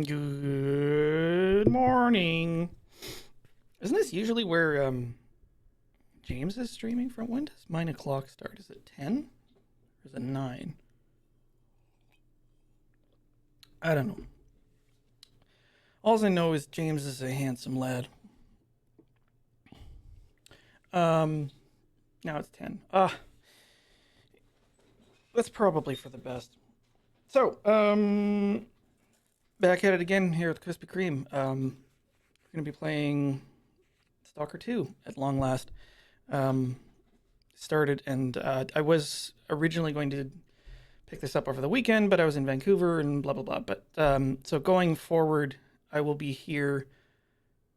Good morning. Isn't this usually where James is streaming from? When does 9 o'clock start? Is it 10? Or is it 9? I don't know. All I know is James is a handsome lad. Now it's 10. That's probably for the best. So, back at it again here with Krispy Kreme. We're going to be playing S.T.A.L.K.E.R 2 at long last. Started, and I was originally going to pick this up over the weekend, but I was in Vancouver and blah, blah, blah. But so going forward, I will be here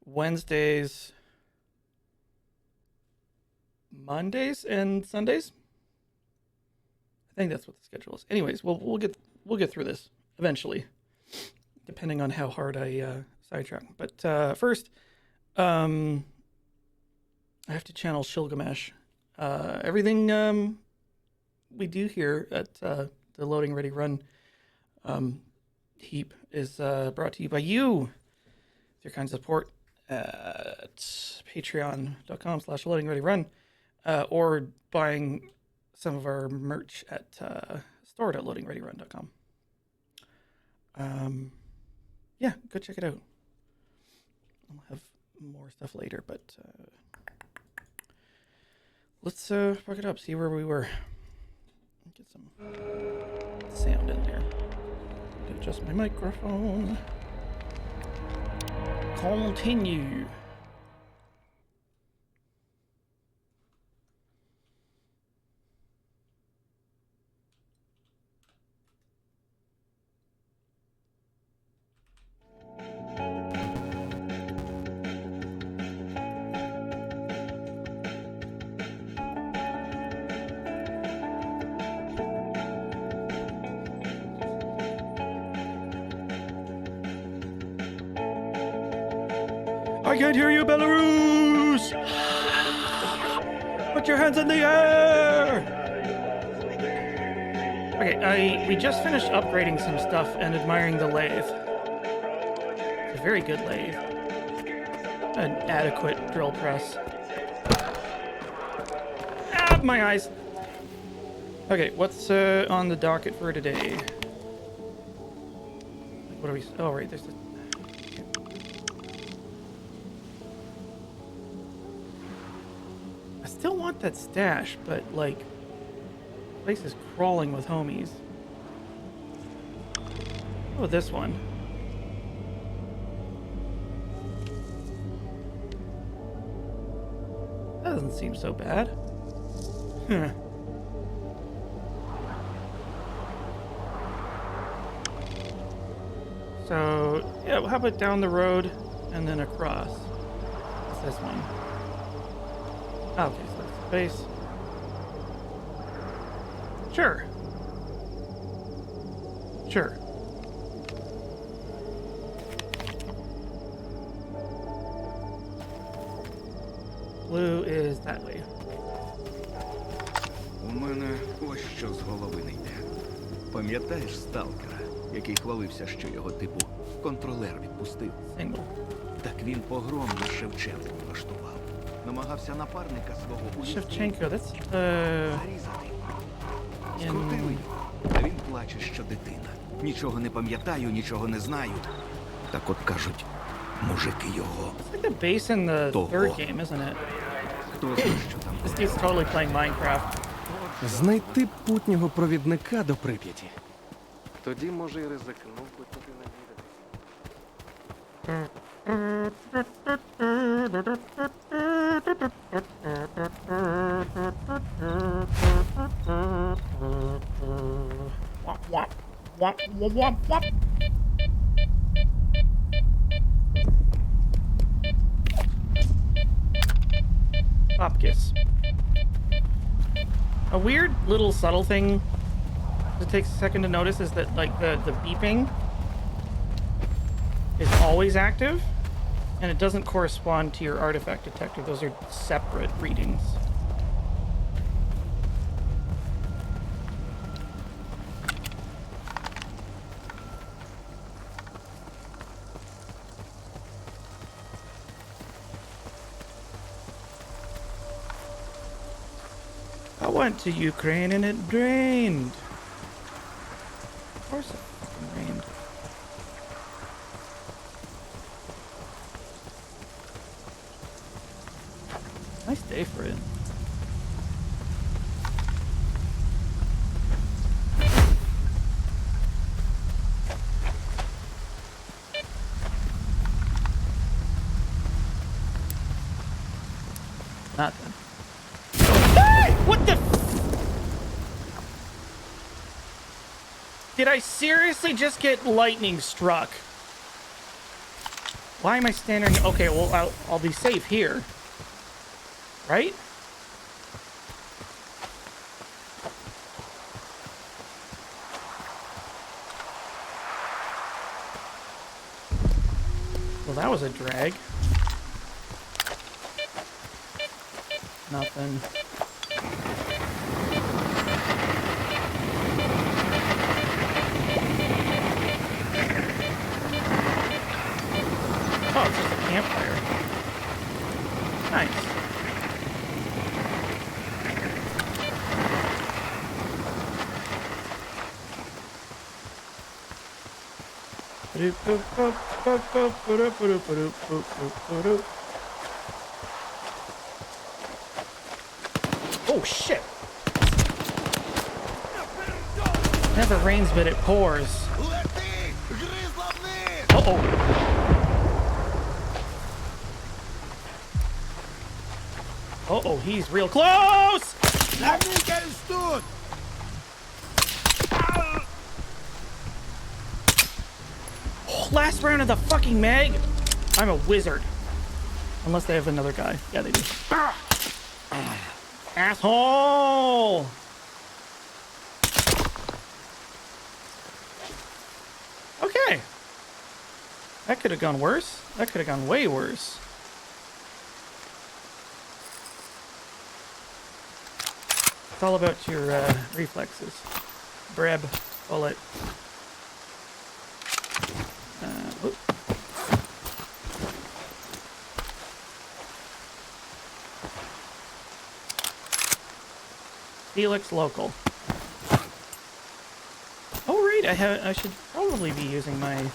Wednesdays, Mondays, and Sundays. I think that's what the schedule is. Anyways, we'll get through this eventually, depending on how hard I sidetrack. But first, I have to channel Shilgamesh. Everything we do here at the Loading Ready Run heap is brought to you by you. Your kind support at patreon.com/loadingreadyrun or buying some of our merch at store.loadingreadyrun.com. Yeah, go check it out. I'll have more stuff later, but let's fuck it up, see where we were. Get some sound in there. Adjust my microphone. Continue. I can't hear you, Belarus! Put your hands in the air! Okay, we just finished upgrading some stuff and admiring the lathe. It's a very good lathe. An adequate drill press. Ah, my eyes! Okay, what's on the docket for today? What are we... Oh, right, there's the... Still want that stash, but like, the place is crawling with homies. Oh, this one. That doesn't seem so bad. Huh. So, yeah, how about down the road and then across? What's this one? Okay, so that's the base. Sure. Sure. Blue is that way. У мене ось що з голови не йде. Пам'ятаєш сталкера, який хвалився, що його типу контролер відпустив? Single. Так він погром на Шевченку влаштував. Намагався напарника свого Shevchenko, that's зарізати. Скрутили in... його, а він плаче, що дитина. Нічого не пам'ятаю, нічого не знаю. Так от кажуть, мужики його. It's like the base in the third game, isn't it? Хто знає, що там This dude's totally playing Minecraft. Знайти путнього провідника до Прип'яті. Тоді, може, і ризикнув би туди навідати. Womp, womp, womp, womp, womp, womp. Popkiss. A weird little subtle thing that takes a second to notice is that like the beeping is always active and it doesn't correspond to your artifact detector. Those are separate readings. went to Ukraine and it drained. Of course it fucking rained. Nice day for it. Not then. Hey! What the? Did I seriously just get lightning struck? Why am I standing? Okay, well, I'll be safe here. Right? Well, that was a drag. Nothing. Oh, it's just a campfire. Nice. Oh shit! Never rains, but it pours. Uh-oh. Uh-oh, he's real close! Oh, last round of the fucking mag? I'm a wizard. Unless they have another guy. Yeah, they do. Asshole! Okay. That could have gone worse. That could have gone way worse. It's all about your reflexes. Breb, bullet. Whoop. Felix local. Oh right, I should probably be using my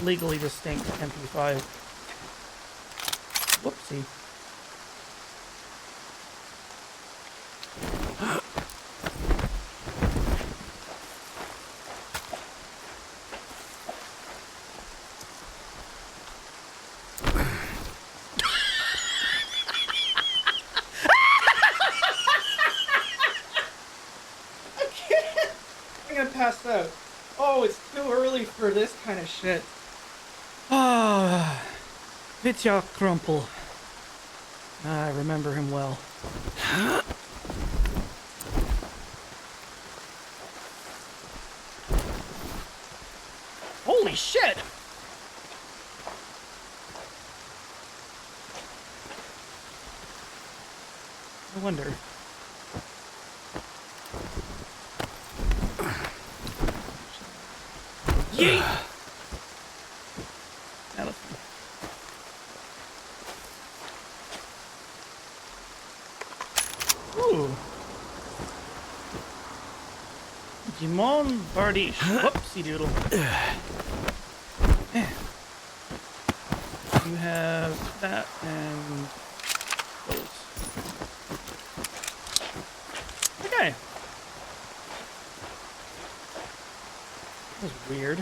legally distinct MP5. Whoopsie. I'm gonna pass out. Oh, it's too early for this kind of shit. Ah, Vitya Crumple. I remember him well. Holy shit! I wonder. Yeet! That looks fun. Ooh. Jimon Bardiche. Whoopsie doodle. You have that and those. Okay. That was weird.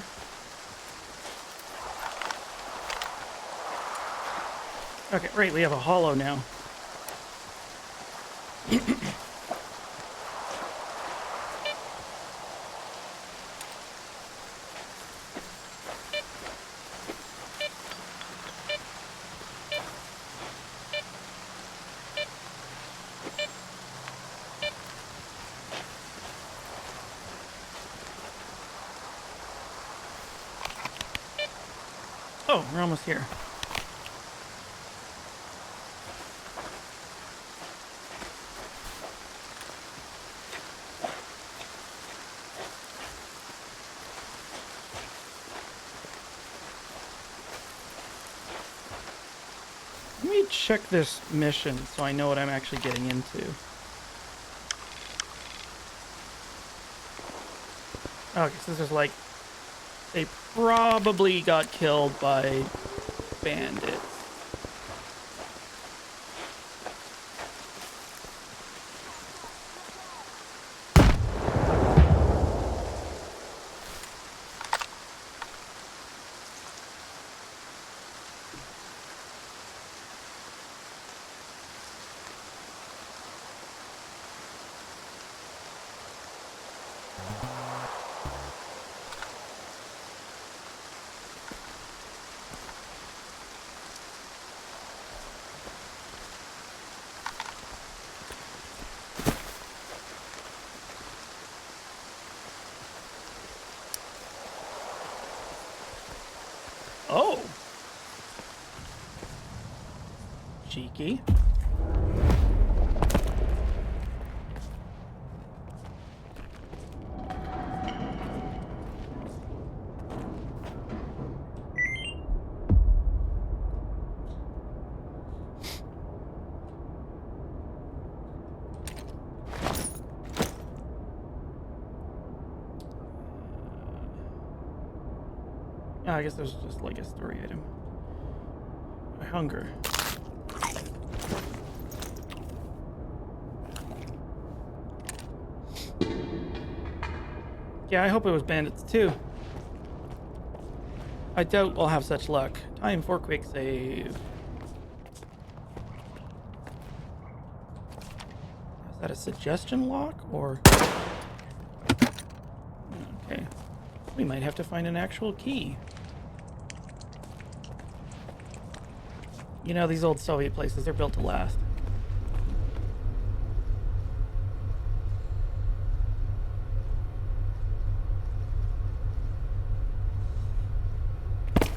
Okay, right, we have a hollow now. Oh, we're almost here. me check this mission so I know what I'm actually getting into. Okay, so this is like... They probably got killed by bandits. Oh! Cheeky. I guess there's just like a story item. My hunger. Yeah, I hope it was bandits too. I doubt I'll have such luck. Time for quick save. Is that a suggestion lock or? Okay. We might have to find an actual key. You know, these old Soviet places, they're built to last. It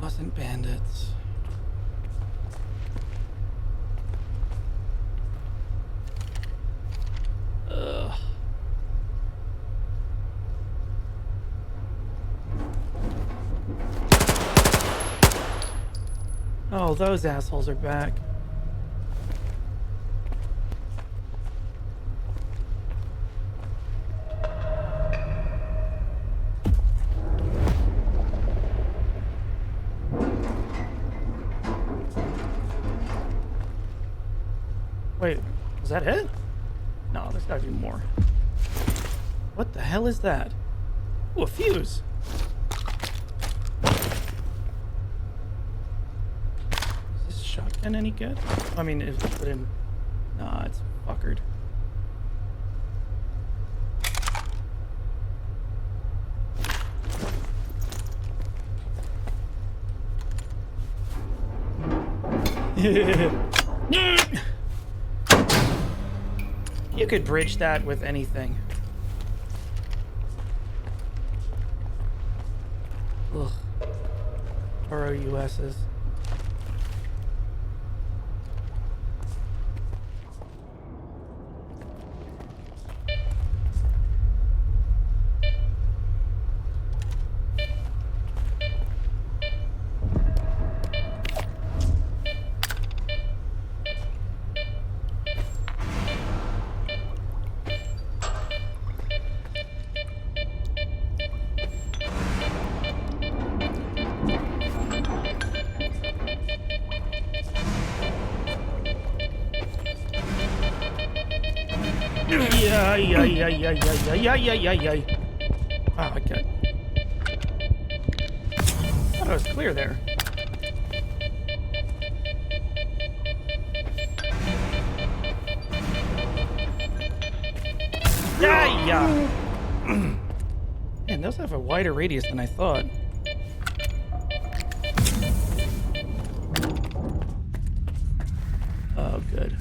wasn't bandits. Ugh. Oh, those assholes are back. Wait, was that it? No, there's gotta be more. What the hell is that? Ooh, a fuse. Is this shotgun any good? I mean, if put in... Nah, it's fuckered. You could bridge that with anything. Ugh. ROUSs. Yeah. Wow, okay. Thought I was clear there. Yeah. Man, those have a wider radius than I thought. Oh, good.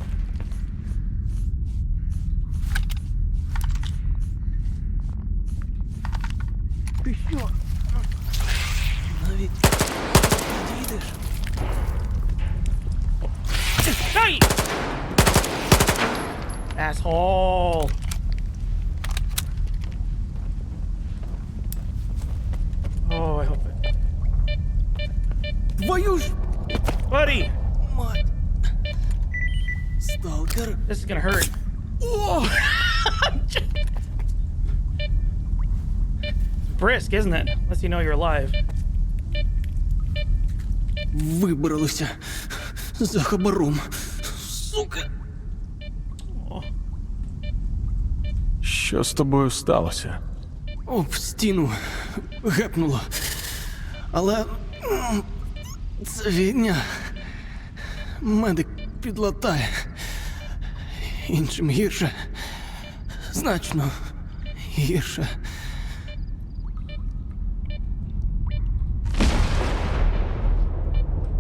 Ти що? Навіть дійдеш? Hey! Asshole! Oh, I hope it. Твою This is gonna hurt. О! Brisk, isn't it? Unless you know you're alive. Вибралися за хабаром. Сука! Oh. Що з тобою сталося? Об стіну гепнуло. Але це війня. Медик підлатає. Іншим гірше. Значно гірше.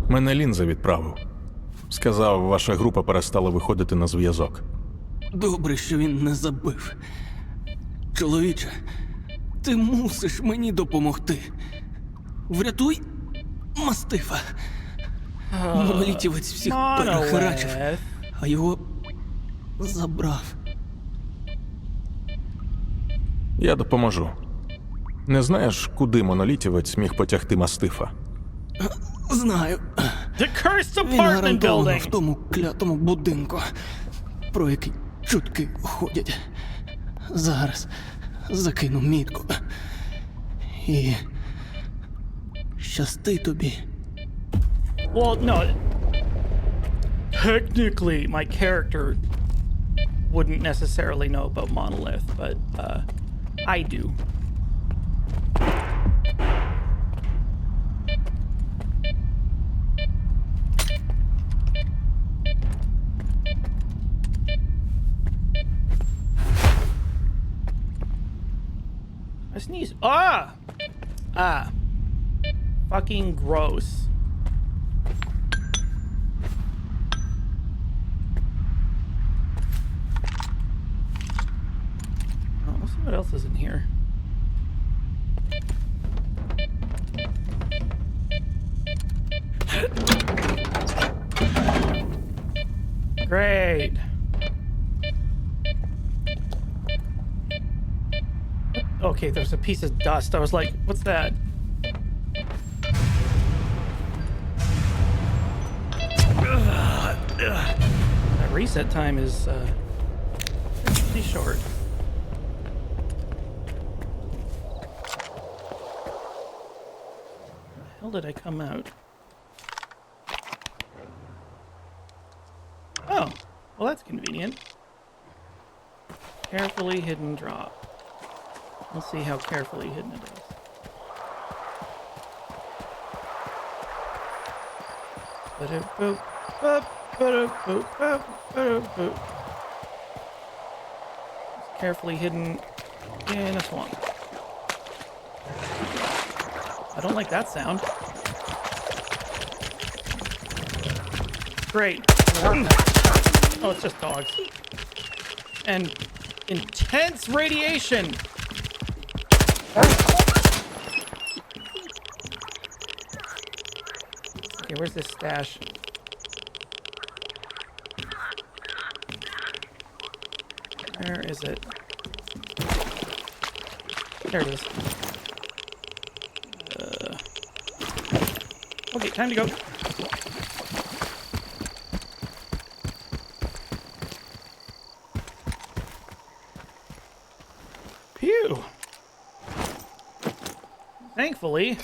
Мене лінза відправив. Сказав, ваша група перестала виходити на зв'язок. Добре, що він не забив. Чоловіче, ти мусиш мені допомогти. Врятуй мастифа. Монолітівець всіх перехерачив, Monolith. а його забрав. Я допоможу. Не знаєш, куди монолітівець міг потягти мастифа? Знаю. The cursed Він apartment гарантовано в building. тому клятому будинку, про який чутки ходять. Зараз закину мітку. І щасти тобі. Well, no. Technically, my character wouldn't necessarily know about Monolith, but I do. I sneeze. Ah! Ah. Fucking gross. Oh, let's see what else is in here. Great. Okay, there's a piece of dust. I was like, what's that? That reset time is pretty short. Where the hell did I come out? Oh, well that's convenient. Carefully hidden drop. We'll see how carefully hidden it is. Ba-da-boop, boop, ba-da-boop, boop, ba-da-boop. It's carefully hidden in a swamp. I don't like that sound. Great. Oh, it's just dogs. And intense radiation. Okay, where's this stash? Where is it? There it is. Okay, time to go. Phew. Thankfully,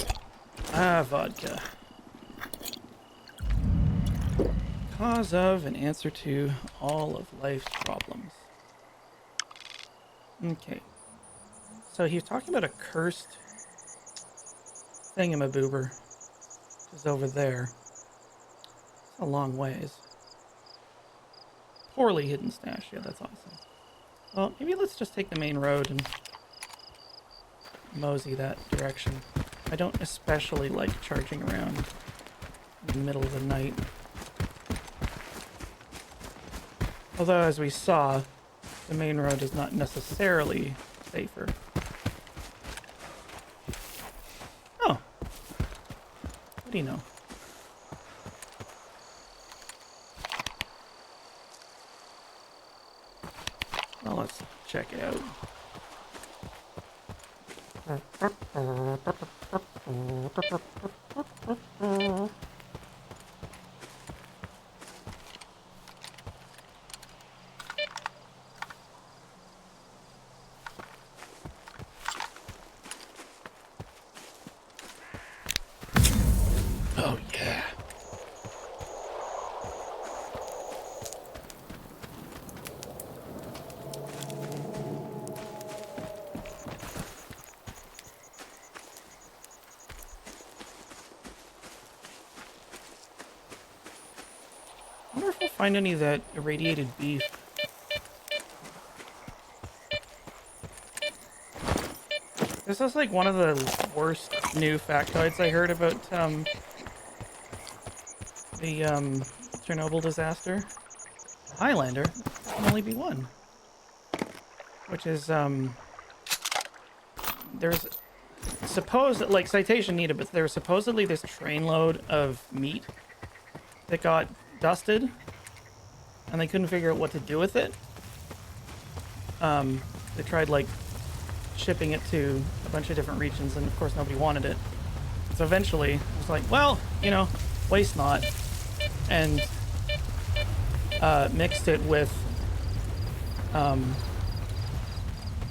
vodka. Cause of and answer to all of life's problems. Okay. So he was talking about a cursed thingamaboober. Which is over there. It's a long ways. Poorly hidden stash. Yeah, that's awesome. Well, maybe let's just take the main road and mosey that direction. I don't especially like charging around in the middle of the night. Although, as we saw, the main road is not necessarily safer. Oh. What do you know? Well, let's check it out. find any of that irradiated beef. This is like one of the worst new factoids I heard about the Chernobyl disaster. Highlander can only be one, which is there's supposed, like, citation needed, but there's supposedly this trainload of meat that got dusted, and they couldn't figure out what to do with it. They tried like shipping it to a bunch of different regions, and of course nobody wanted it. So eventually it was like, well, you know, waste not, and mixed it with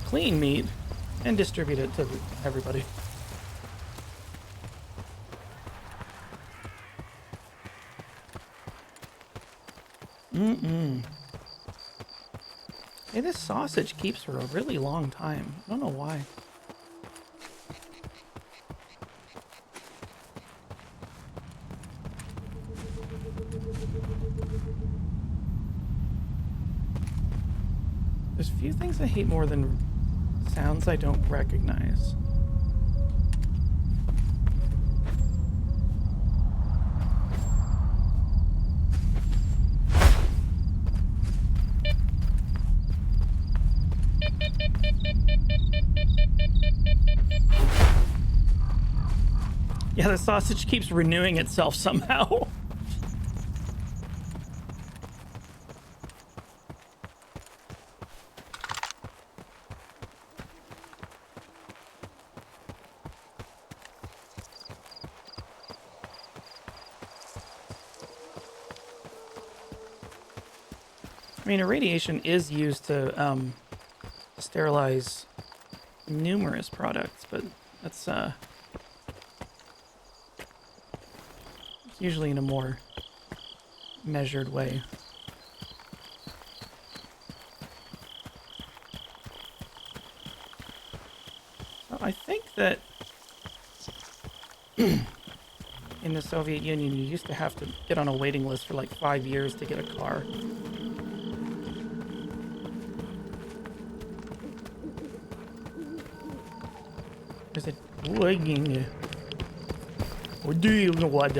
clean meat and distribute it to everybody. Hey, this sausage keeps for a really long time. I don't know why. There's few things I hate more than sounds I don't recognize. Yeah, the sausage keeps renewing itself somehow. I mean, irradiation is used to sterilize numerous products, but that's it's usually in a more measured way. So I think that in the Soviet Union, you used to have to get on a waiting list for like 5 years to get a car. Is it? What do you know what?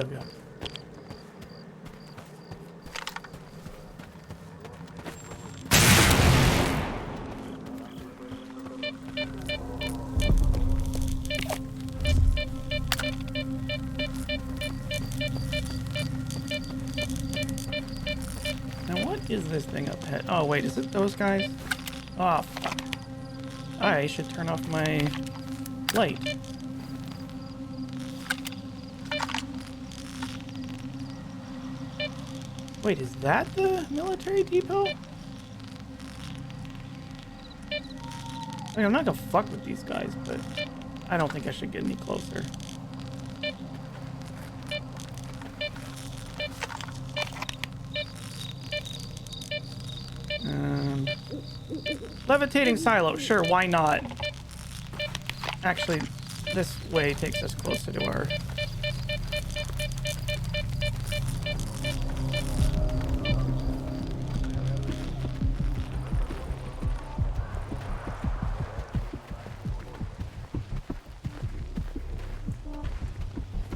Now what is this thing up ahead? Oh wait, is it those guys? Oh fuck. I should turn off my light. Wait, is that the military depot? Like, I'm not gonna fuck with these guys, but I don't think I should get any closer. Levitating silo, sure, why not? Actually, this way takes us closer to our...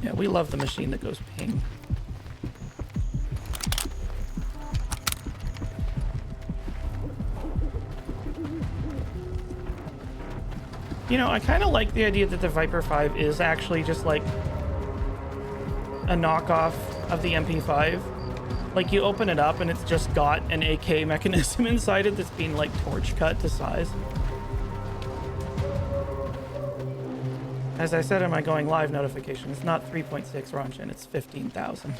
Yeah, we love the machine that goes ping. You know, I kind of like the idea that the Viper 5 is actually just like a knockoff of the MP5. Like, you open it up and it's just got an AK mechanism inside it that's being like torch cut to size. As I said in my going live notification, it's not 3.6 Ronchin, it's 15,000.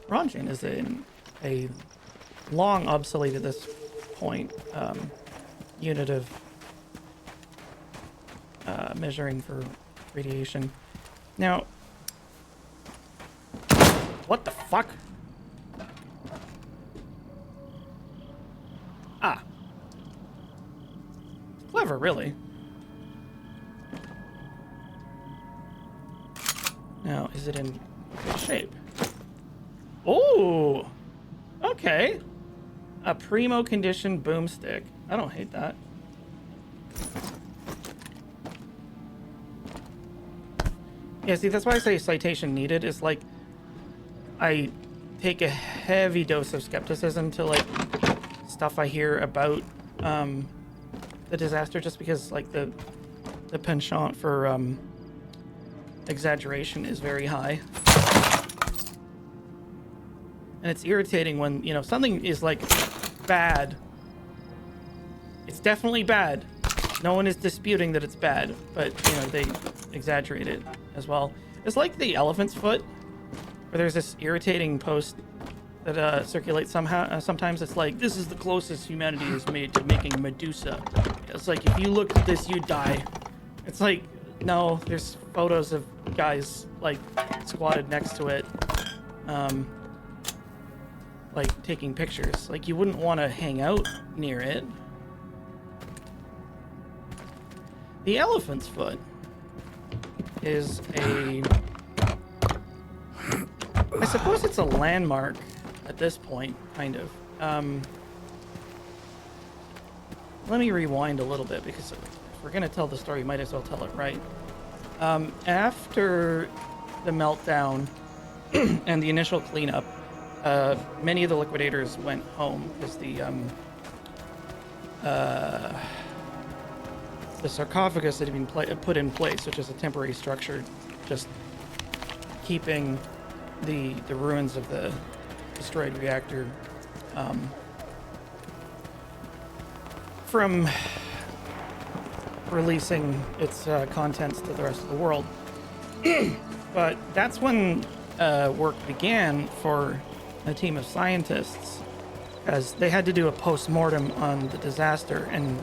Ronchin is a long obsolete at this point unit of measuring for radiation. Now, what the fuck? Ah. Clever, really. Now, is it in good shape? Oh, okay. A primo condition boomstick. I don't hate that. Yeah, see, that's why I say citation needed. Is like, I take a heavy dose of skepticism to like stuff I hear about the disaster, just because like the penchant for exaggeration is very high. And it's irritating when, you know, something is like bad. It's definitely bad. No one is disputing that it's bad, but, you know, they exaggerate it as well. It's like the elephant's foot, where there's this irritating post that circulates somehow. Sometimes it's like, this is the closest humanity has made to making Medusa. It's like, if you looked at this, you'd die. It's like, no, there's photos of guys like squatted next to it, like taking pictures. Like, you wouldn't want to hang out near it. The elephant's foot is a, I suppose it's a landmark at this point, kind of. Let me rewind a little bit, because if we're going to tell the story, might as well tell it right. After the meltdown and the initial cleanup, many of the liquidators went home because the sarcophagus that had been put in place, which is a temporary structure, just keeping the ruins of the destroyed reactor from releasing its contents to the rest of the world. But that's when work began for a team of scientists, as they had to do a post-mortem on the disaster and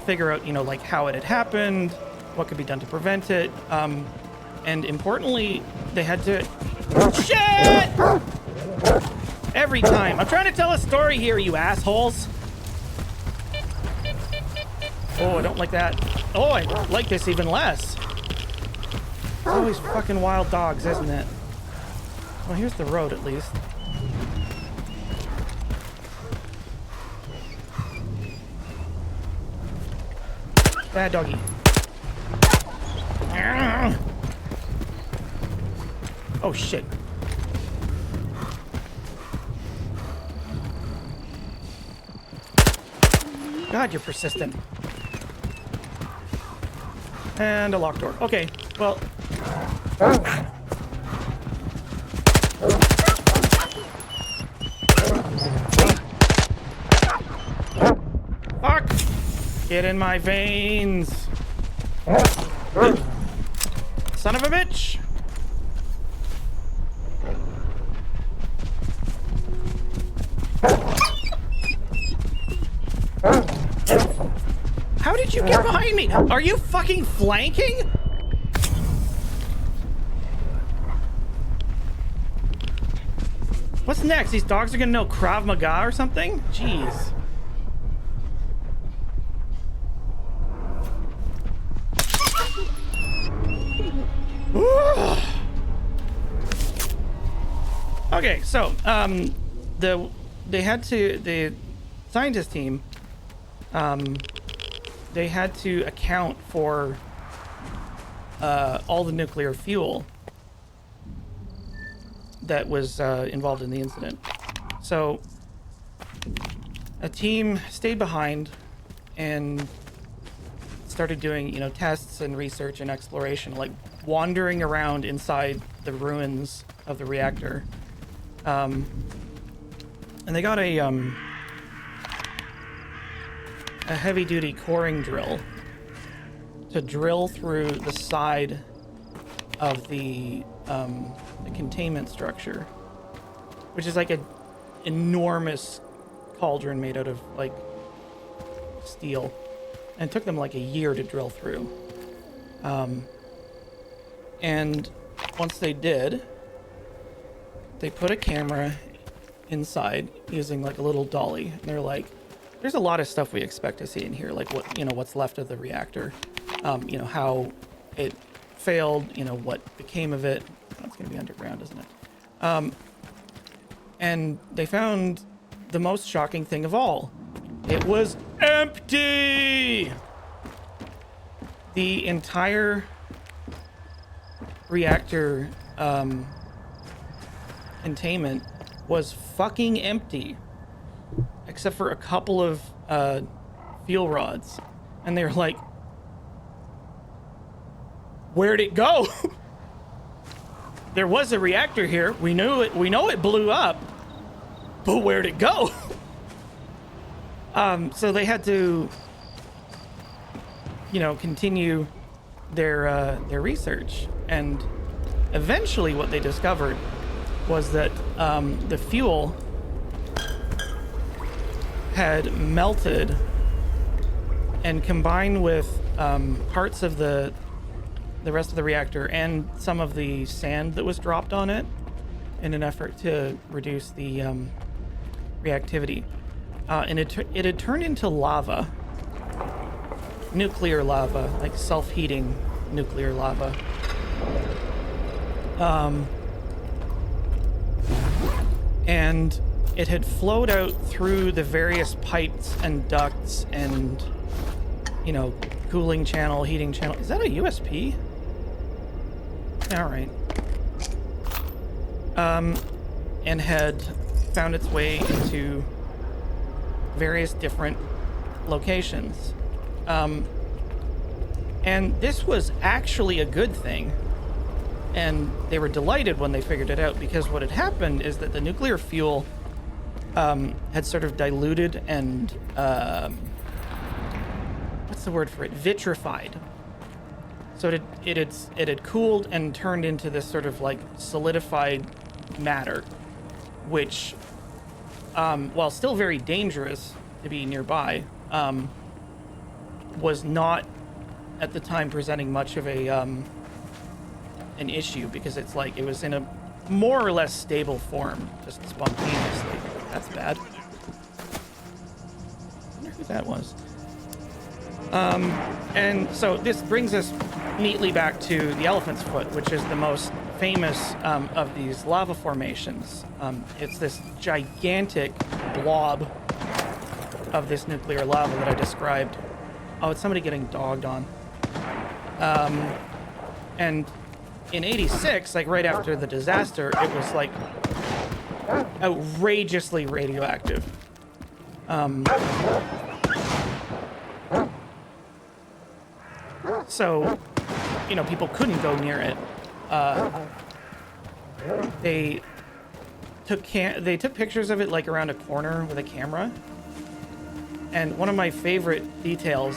figure out, you know, like how it had happened, what could be done to prevent it, and importantly, they had to... Shit! Every time. I'm trying to tell a story here, you assholes. Oh, I don't like that. Oh, I like this even less. It's always fucking wild dogs, isn't it? Well, here's the road, at least. Bad doggy. Oh, shit. God, you're persistent. And a locked door. Okay, well... Fuck! Get in my veins! Son of a bitch! How did you get behind me? Are you fucking flanking? What's next? These dogs are gonna know Krav Maga or something? Jeez. Okay, so the scientist team, they had to account for all the nuclear fuel that was involved in the incident. So a team stayed behind and started doing, you know, tests and research and exploration, like wandering around inside the ruins of the reactor. And they got a heavy-duty coring drill to drill through the side of the containment structure, which is like an enormous cauldron made out of like steel, and it took them like a year to drill through. And once they did, they put a camera inside using like a little dolly, and they're like, there's a lot of stuff we expect to see in here, like what, you know, what's left of the reactor, you know, how it failed, you know, what became of it. That's gonna be underground, isn't it? And they found the most shocking thing of all. It was empty! The entire reactor containment was fucking empty. Except for a couple of fuel rods. And they were like, where'd it go? There was a reactor here. We know it blew up. But where'd it go? So they had to, continue their research, and eventually what they discovered was that the fuel had melted and combined with parts of the rest of the reactor and some of the sand that was dropped on it in an effort to reduce the reactivity. And it had turned into lava. Nuclear lava, like self-heating nuclear lava. And it had flowed out through the various pipes and ducts and, cooling channel, heating channel. Is that a USP? All right. And had found its way into various different locations. And this was actually a good thing. And they were delighted when they figured it out, because what had happened is that the nuclear fuel had sort of diluted and what's the word for it? Vitrified. So it had cooled and turned into this sort of like solidified matter, which, while still very dangerous to be nearby, was not at the time presenting much of an issue, because it's like it was in a more or less stable form, just spontaneously. That's bad. I wonder who that was. And so this brings us neatly back to the Elephant's Foot, which is the most famous of these lava formations. It's this gigantic blob of this nuclear lava that I described. Oh, it's somebody getting dogged on. And in '86, like right after the disaster, it was like outrageously radioactive. So, people couldn't go near it. They took pictures of it like around a corner with a camera. And one of my favorite details,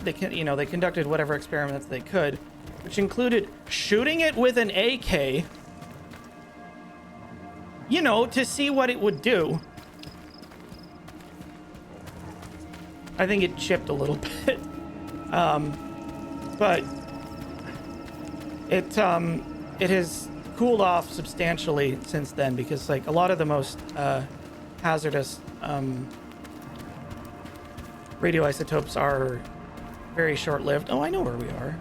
they conducted whatever experiments they could, which included shooting it with an AK, to see what it would do. I think it chipped a little bit, but it has cooled off substantially since then, because like a lot of the most hazardous radioisotopes are very short-lived. Oh, I know where we are.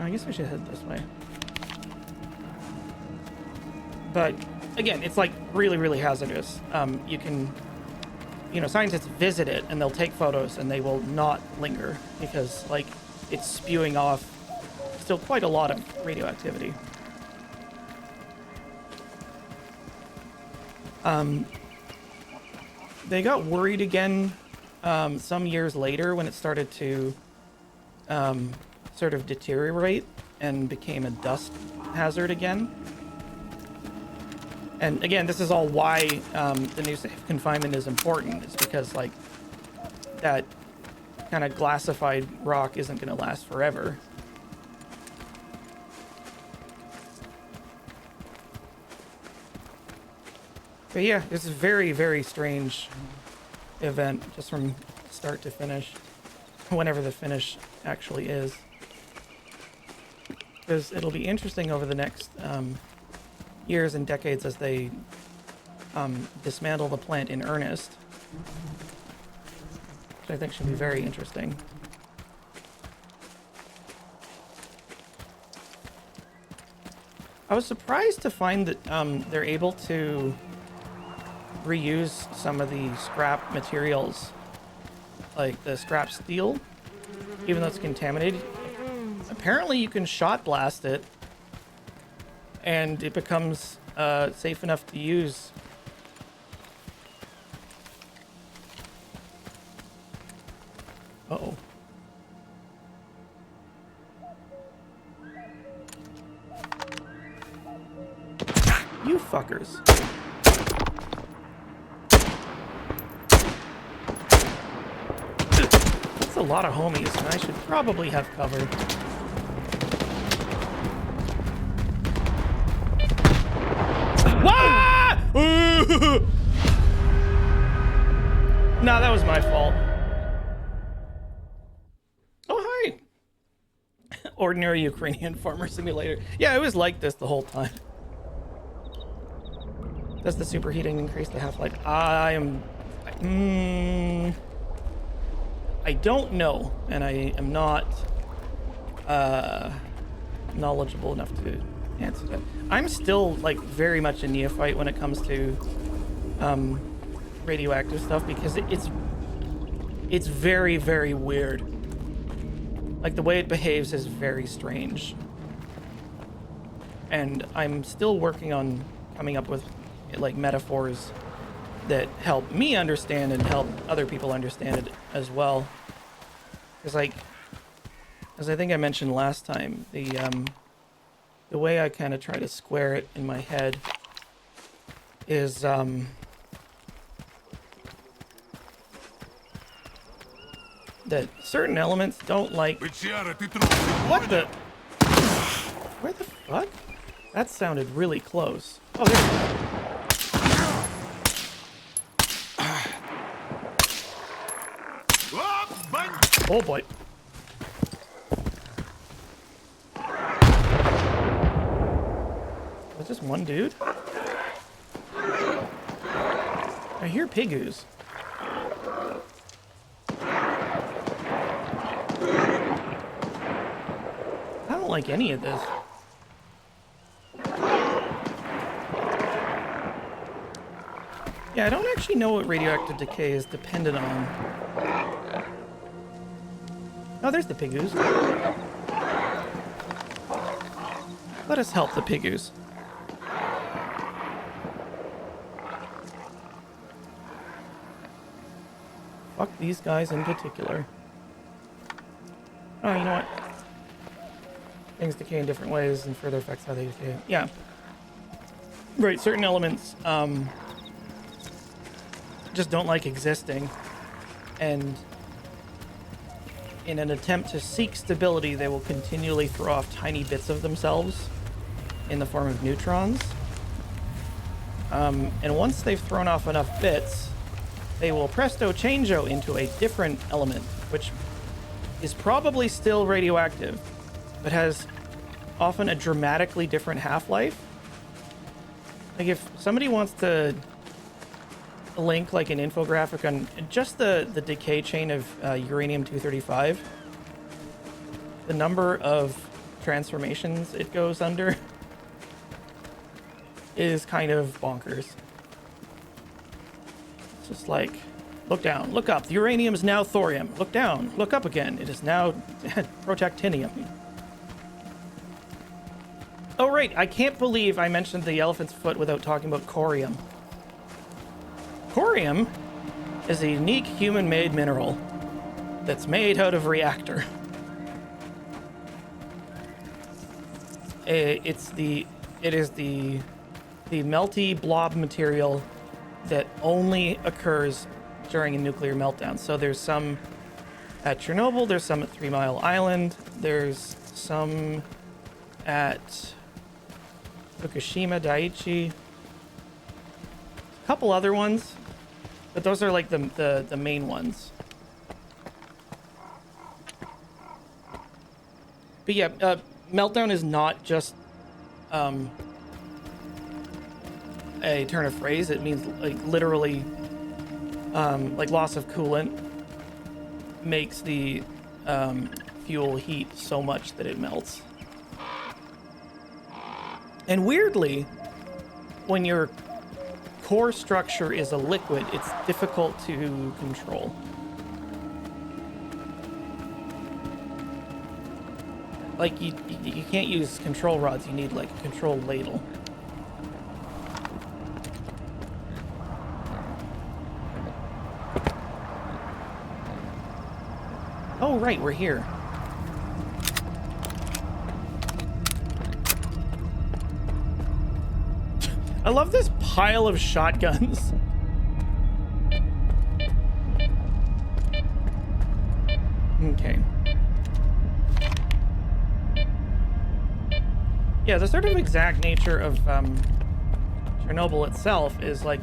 I guess we should head this way. But again, it's like really, really hazardous. You can, scientists visit it and they'll take photos and they will not linger, because like it's spewing off still quite a lot of radioactivity. They got worried again some years later when it started to sort of deteriorate and became a dust hazard again. And again, this is all why the new safe confinement is important. It's because like that kind of glassified rock isn't going to last forever. But yeah, it's a very, very strange event, just from start to finish, whenever the finish actually is. Because it'll be interesting over the next years and decades as they dismantle the plant in earnest, which I think should be very interesting. I was surprised to find that they're able to reuse some of the scrap materials, like the scrap steel, even though it's contaminated. Apparently you can shot blast it and it becomes safe enough to use. Uh-oh. You fuckers. That's a lot of homies, and I should probably have cover. Wah! No, that was my fault. Oh, hi. Ordinary Ukrainian farmer simulator. Yeah, it was like this the whole time. Does the superheating increase the half-life? I don't know, and I am not knowledgeable enough to answer that. I'm still like very much a neophyte when it comes to radioactive stuff because it's very, very weird. Like the way it behaves is very strange, and I'm still working on coming up with like metaphors that help me understand and help other people understand it as well. Because like, as I think I mentioned last time, the way I kind of try to square it in my head is that certain elements don't like. What the? Where the fuck? That sounded really close. Oh, there we go. Oh boy. Was just one dude? I hear pig ooze. I don't like any of this. Yeah, I don't actually know what radioactive decay is dependent on. Oh, there's the pig ooze. Let us help the pig ooze. Fuck these guys in particular. Oh, you know what? Things decay in different ways and further affects how they decay. Yeah. Right, certain elements just don't like existing, and in an attempt to seek stability, they will continually throw off tiny bits of themselves in the form of neutrons. And once they've thrown off enough bits, they will presto changeo into a different element, which is probably still radioactive, but has often a dramatically different half-life. Like if somebody wants to link like an infographic on just the decay chain of uranium-235, the number of transformations it goes under is kind of bonkers. It's just like, look down, look up, the uranium is now thorium. Look down, look up again, it is now protactinium. Oh right, I can't believe I mentioned the elephant's foot without talking about corium. Corium is a unique human-made mineral that's made out of reactor. It is the melty blob material that only occurs during a nuclear meltdown. So there's some at Chernobyl, there's some at 3 Mile Island, there's some at Fukushima Daiichi, a couple other ones, but those are like the main ones. But yeah, meltdown is not just a turn of phrase. It means like literally like loss of coolant makes the fuel heat so much that it melts. And weirdly, when your core structure is a liquid, it's difficult to control. Like, you can't use control rods, you need, like, a control ladle. Oh, right, we're here. I love this pile of shotguns. Okay. Yeah, the sort of exact nature of Chernobyl itself is like,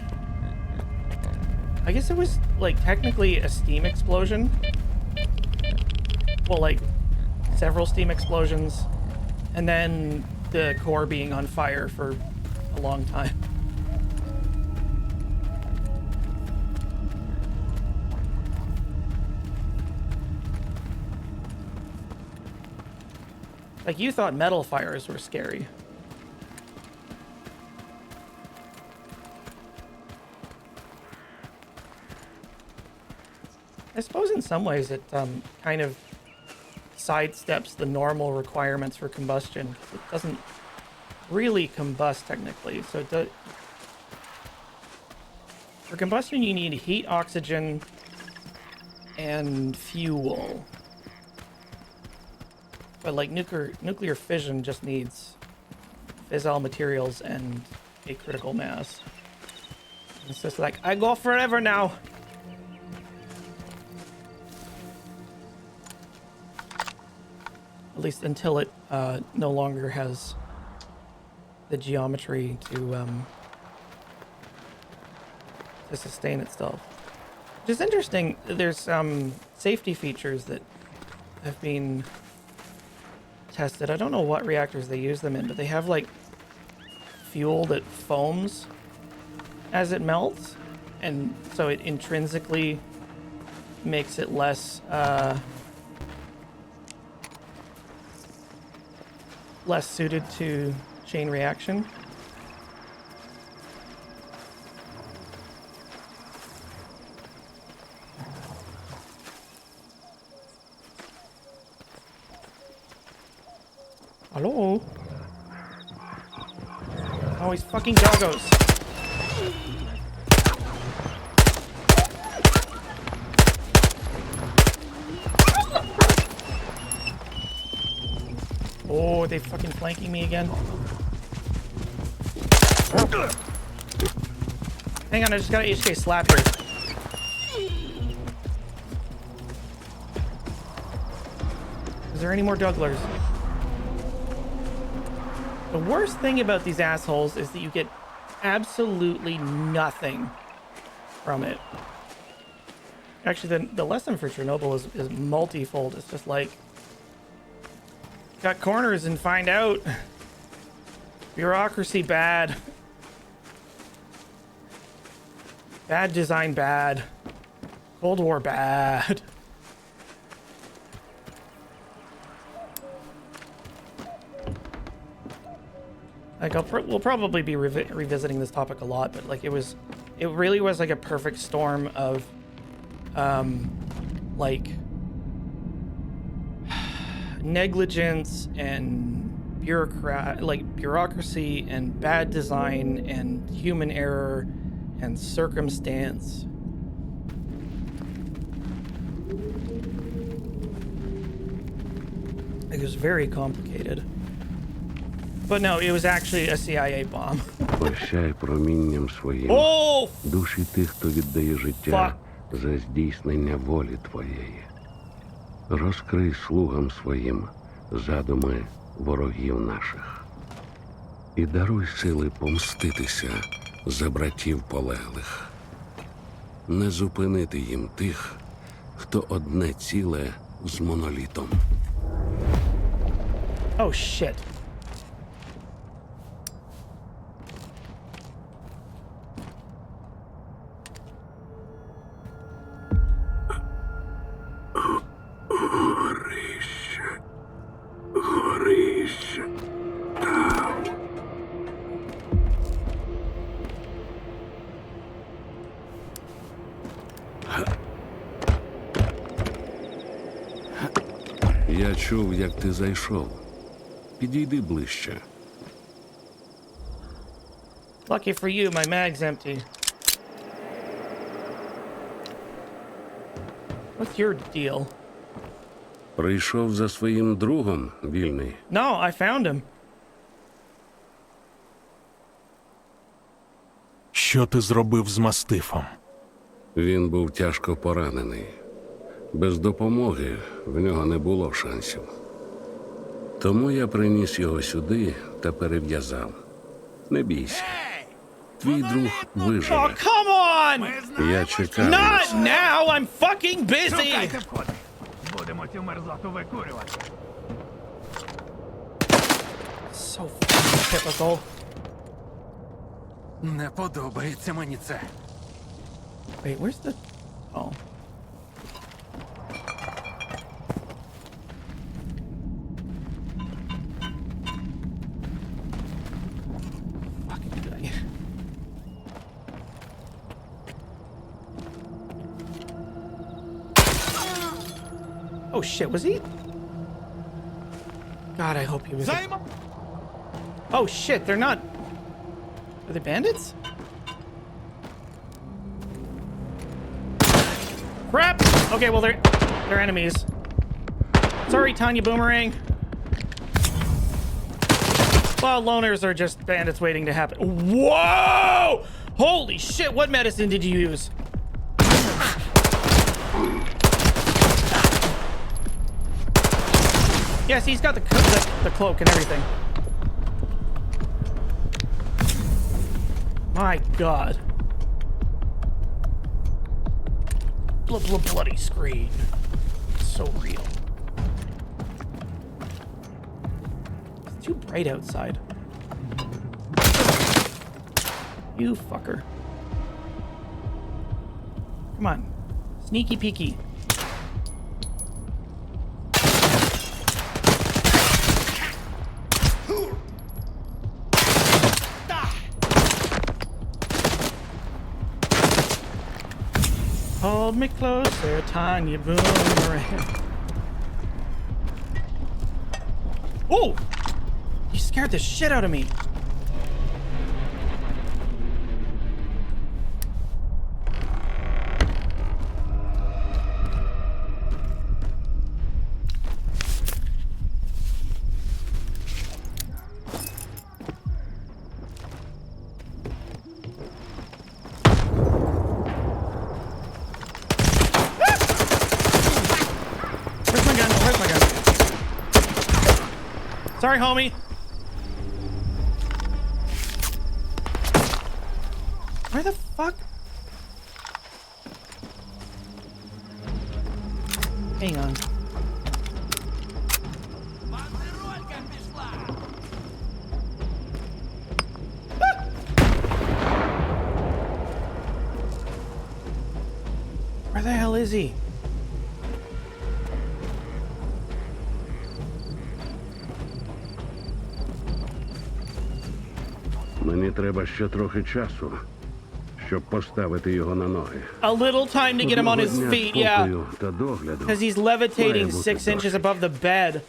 I guess it was like technically a steam explosion. Well, like several steam explosions, and then the core being on fire for a long time. Like, you thought metal fires were scary. I suppose in some ways it kind of sidesteps the normal requirements for combustion. It doesn't really combust technically, so for combustion you need heat, oxygen, and fuel. But like nuclear fission just needs fissile materials and a critical mass. It's just like, I go forever now. At least until it no longer has the geometry to sustain itself. Which is interesting. There's safety features that have been tested. I don't know what reactors they use them in, but they have like fuel that foams as it melts, and so it intrinsically makes it less less suited to chain reaction. Hello? Oh, he's fucking doggos. Oh, they fucking flanking me again. Hang on, I just got an HK slap here. Is there any more Douglers? The worst thing about these assholes is that you get absolutely nothing from it. Actually, the lesson for Chernobyl is multifold. It's just like, cut corners and find out. Bureaucracy bad. Bad design bad. Cold War bad. Like, we'll probably be revisiting this topic a lot, but like it really was like a perfect storm of like negligence and bureaucracy and bad design and human error and circumstance. It was very complicated. But no, it was actually a CIA bomb. Прощай промінням своїм Oh, душі тих, хто віддає життя за здійснення волі Твоєї. Розкрий слугам своїм задуми ворогів наших. І даруй сили помститися за братів полеглих. Не зупинити їм тих, хто одне ціле з монолітом. Oh shit. Я чув, як ти зайшов. Підійди ближче. Lucky for you, my mag's empty. What's your deal? Прийшов за своїм другом, вільний. No, I found him. Що ти зробив з мастифом? Він був тяжко поранений. Без допомоги в нього не було шансів. Тому я приніс його сюди та перев'язав. Не бійся. Твій друг Oh, виживе. come on! Я чекаю. Not now! I'm fucking busy! Будемо цю мерзоту викурювати. So fucking typical. Не подобається мені це. Wait, where's the... Oh. Fucking guy. Oh shit, was he? God, I hope he was... Oh shit, they're not... Are they bandits? Crap! Okay, well, they're enemies. Sorry, Tanya Boomerang. Well, loners are just bandits waiting to happen. Whoa! Holy shit, what medicine did you use? Yes, he's got the cloak and everything. My God. Bloody screen. So real. It's too bright outside. You fucker. Come on. Sneaky peeky. Hold me closer, Tanya Boomerang. Oh! You scared the shit out of me. Where's my gun? Sorry, homie. Where the fuck? Hang on. Where the hell is he? Мені треба ще трохи часу, щоб поставити його на ноги. A little time to get him on his Одного feet, дня yeah. спокою та догляду. Because he's levitating Має бути 6 inches досить. above the bed.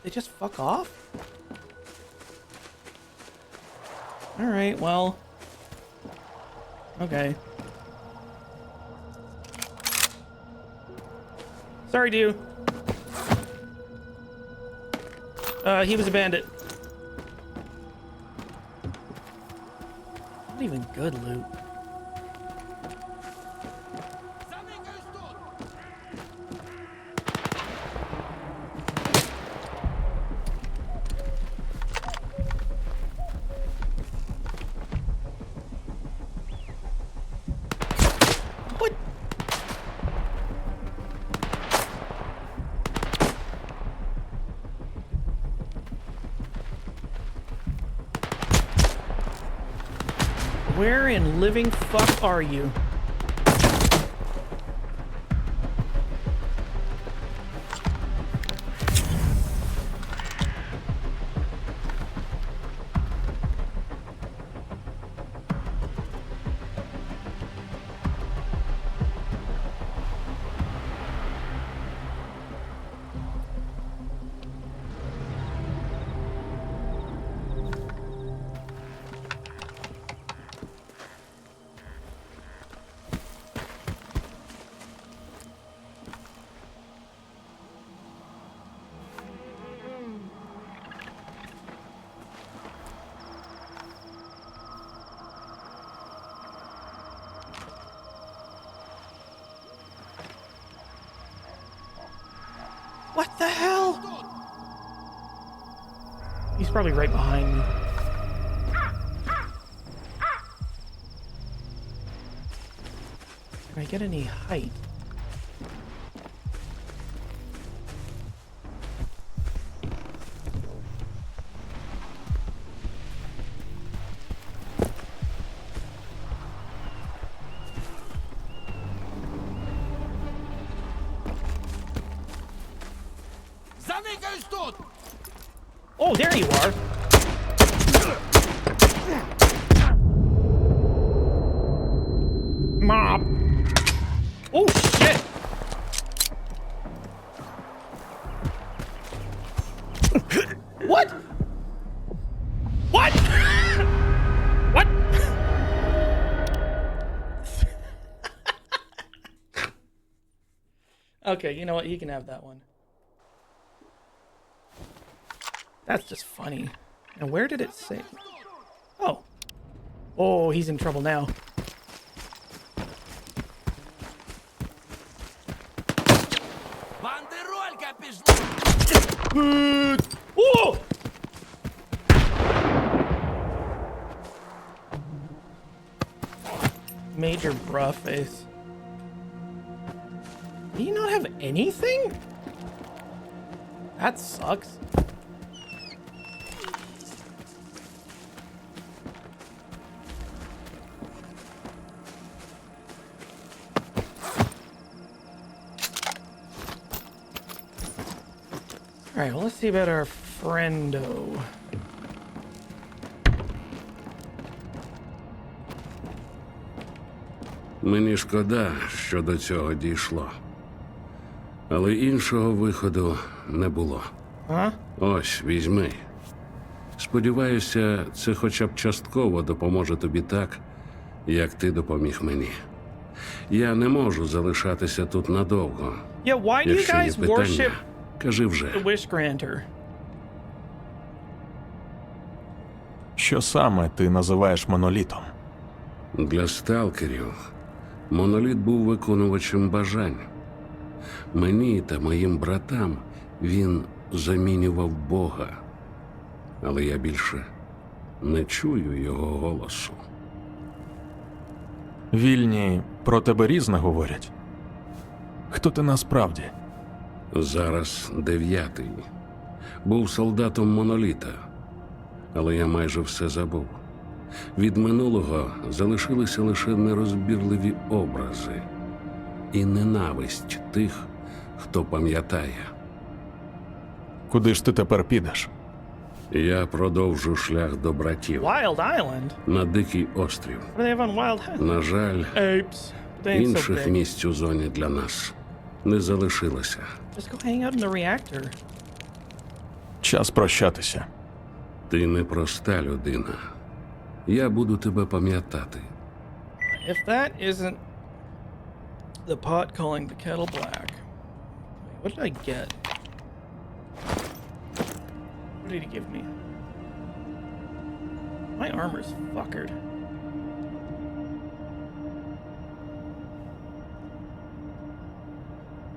They just fuck off? Alright, well. Okay. Sorry, dude. He was a bandit. Not even good loot. What? Where in living fuck are you? What the hell? He's probably right behind me. Can I get any height? Oh, there you are. Mop. Oh, shit. What? What? What? Okay, you know what? He can have that one. That's just funny. And where did it say? Oh. Oh, he's in trouble now. Whoa! Major bruh face. Do you not have anything? That sucks. Alright, well, let's see about our friendo. Мені шкода, що до цього дійшло. Але іншого виходу не було. Huh? Ось, візьми. Сподіваюся, це хоча б частково допоможе тобі так, як ти допоміг мені. Я не можу залишатися тут надовго. Yeah, why do you Якщо є guys питання, worship кажи вже. the Wish Granter? Що саме ти називаєш монолітом? Для сталкерів моноліт був виконувачем бажань. Мені та моїм братам він замінював Бога. Але я більше не чую його голосу. Вільні про тебе різне говорять. Хто ти насправді? Зараз 9-й. Був солдатом моноліта. Але я майже все забув. Від минулого залишилися лише нерозбірливі образи і ненависть тих, хто пам'ятає. Куди ж ти тепер підеш? Я продовжу шлях до братів Wild Island? на Дикий острів. What do they have on Wild Island? На жаль, Apes. They ain't so інших big. місць у зоні для нас не залишилося. Just go hang out in the reactor. Час прощатися. Ти непроста людина. Я буду тебе пам'ятати. If that isn't the pot calling the kettle black. Wait, what did I get? What did he give me? My armor's fuckered.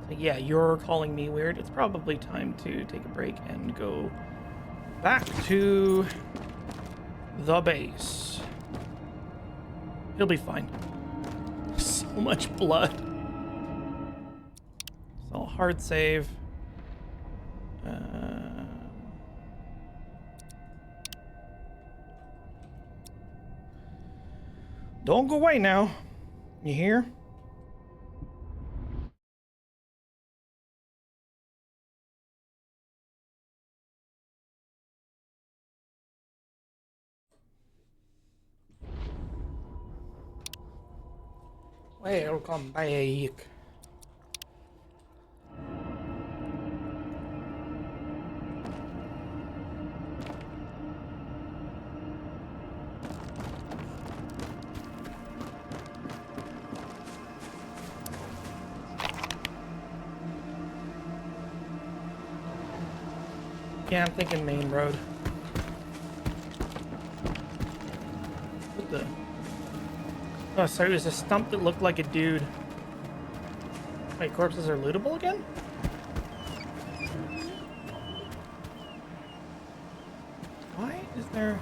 So yeah, you're calling me weird. It's probably time to take a break and go back to the base. He'll be fine. So much blood. So hard save. Don't go away now. You hear? Welcome back. Yeah, I'm thinking main road. What the? Oh, sorry, it was a stump that looked like a dude. Wait, corpses are lootable again? Is there?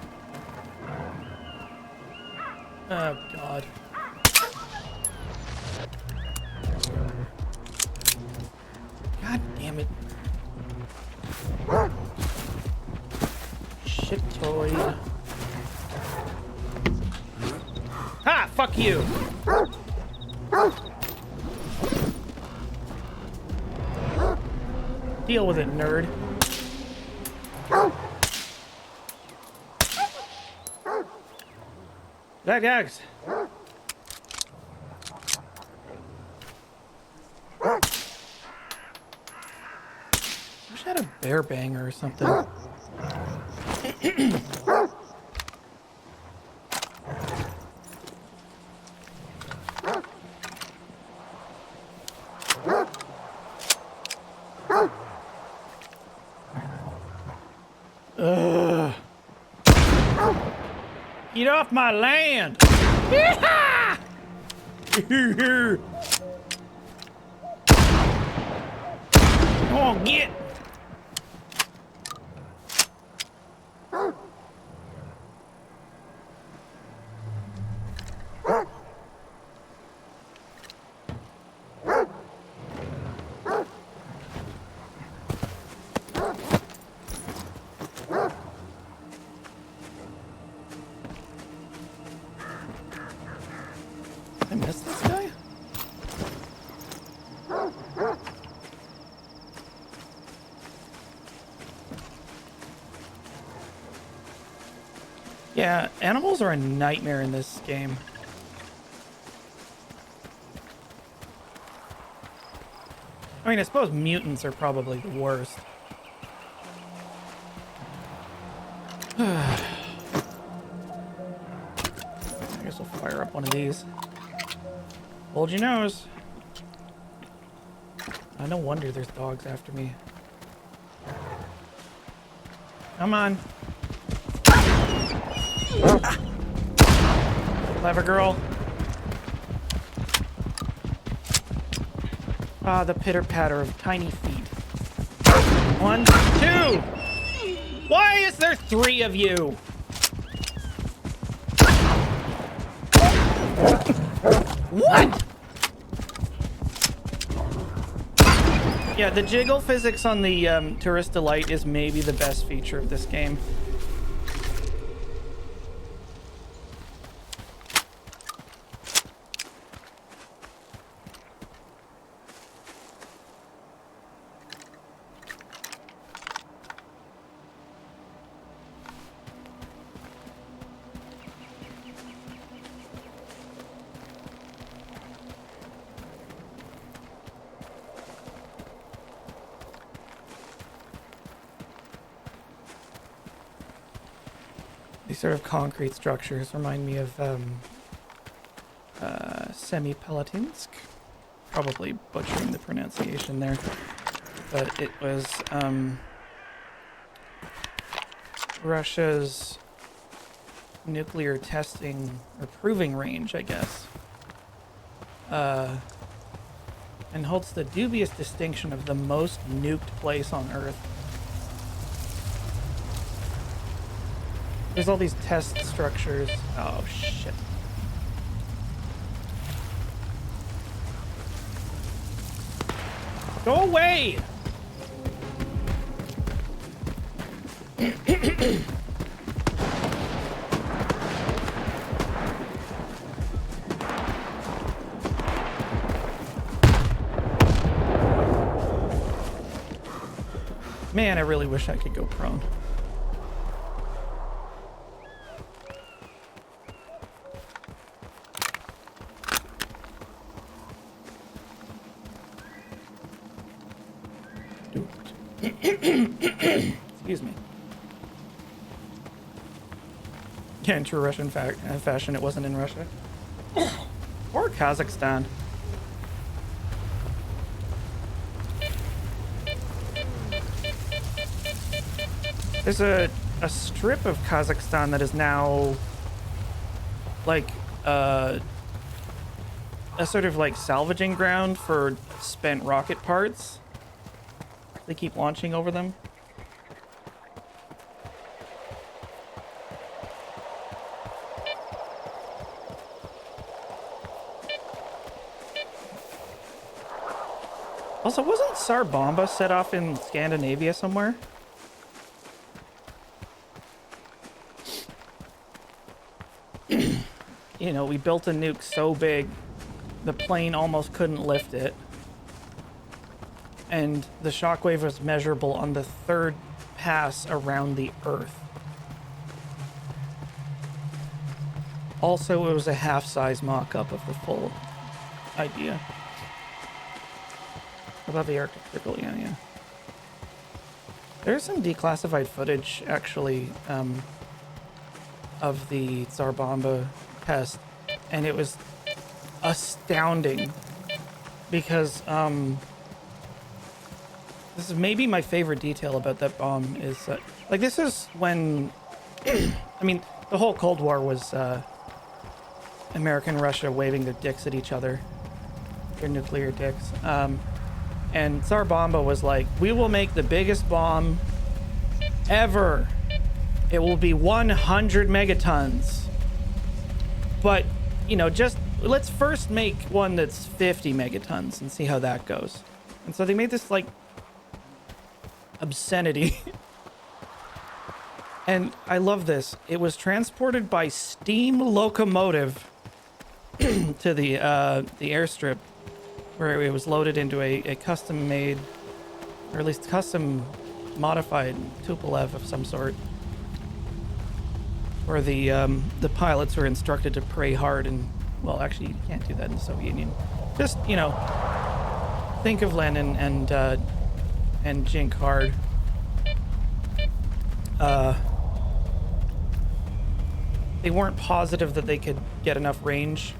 Oh, God. God damn it. Shit toy. Ha! Fuck you! Deal with it, nerd. That gags. Wish I had a bear banger or something. Ugh. Get off my land! Yeehaw! Come on, get! I missed this guy? Yeah, animals are a nightmare in this game. I mean, I suppose mutants are probably the worst. I guess we'll fire up one of these. Hold your nose. No wonder there's dogs after me. Come on. Clever girl. Ah, the pitter-patter of tiny feet. 1, 2! Why is there 3 of you? What? Yeah, the jiggle physics on the Tourist Delight is maybe the best feature of this game. These sort of concrete structures remind me of Semipalatinsk. Probably butchering the pronunciation there. But it was Russia's nuclear testing or proving range, I guess. And holds the dubious distinction of the most nuked place on Earth. There's all these test structures. Oh, shit. Go away! Man, I really wish I could go prone. Excuse me. Yeah, in true Russian fashion, it wasn't in Russia. Or Kazakhstan. There's a strip of Kazakhstan that is now like a sort of like salvaging ground for spent rocket parts. They keep launching over them. Also, wasn't Tsar Bomba set off in Scandinavia somewhere? You know, we built a nuke so big, the plane almost couldn't lift it. And the shockwave was measurable on the third pass around the Earth. Also, it was a half-size mock-up of the full idea. Above the Arctic Circle, yeah. There's some declassified footage, actually, of the Tsar Bomba test, and it was astounding because, this is maybe my favorite detail about that bomb is, like, this is when, I mean, the whole Cold War was, America and Russia waving their dicks at each other, their nuclear dicks, and Tsar Bomba was like, we will make the biggest bomb ever. It will be 100 megatons. But, you know, just let's first make one that's 50 megatons and see how that goes. And so they made this, like, obscenity. And I love this. It was transported by steam locomotive to the airstrip, where it was loaded into a custom made, or at least custom modified Tupolev of some sort, where the pilots were instructed to pray hard. And, well, actually you can't do that in the Soviet Union. Just, you know, think of Lenin and jink hard. They weren't positive that they could get enough range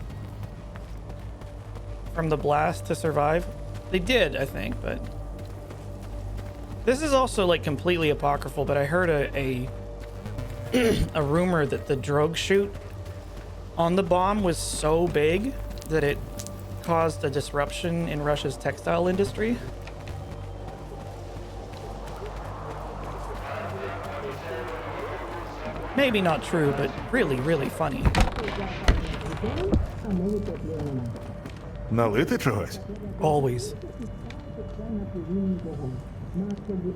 from the blast to survive. They did, I think, but this is also, like, completely apocryphal, but I heard a rumor that the drogue chute on the bomb was so big that it caused a disruption in Russia's textile industry. Maybe not true, but really, really funny. Налити чогось? Always.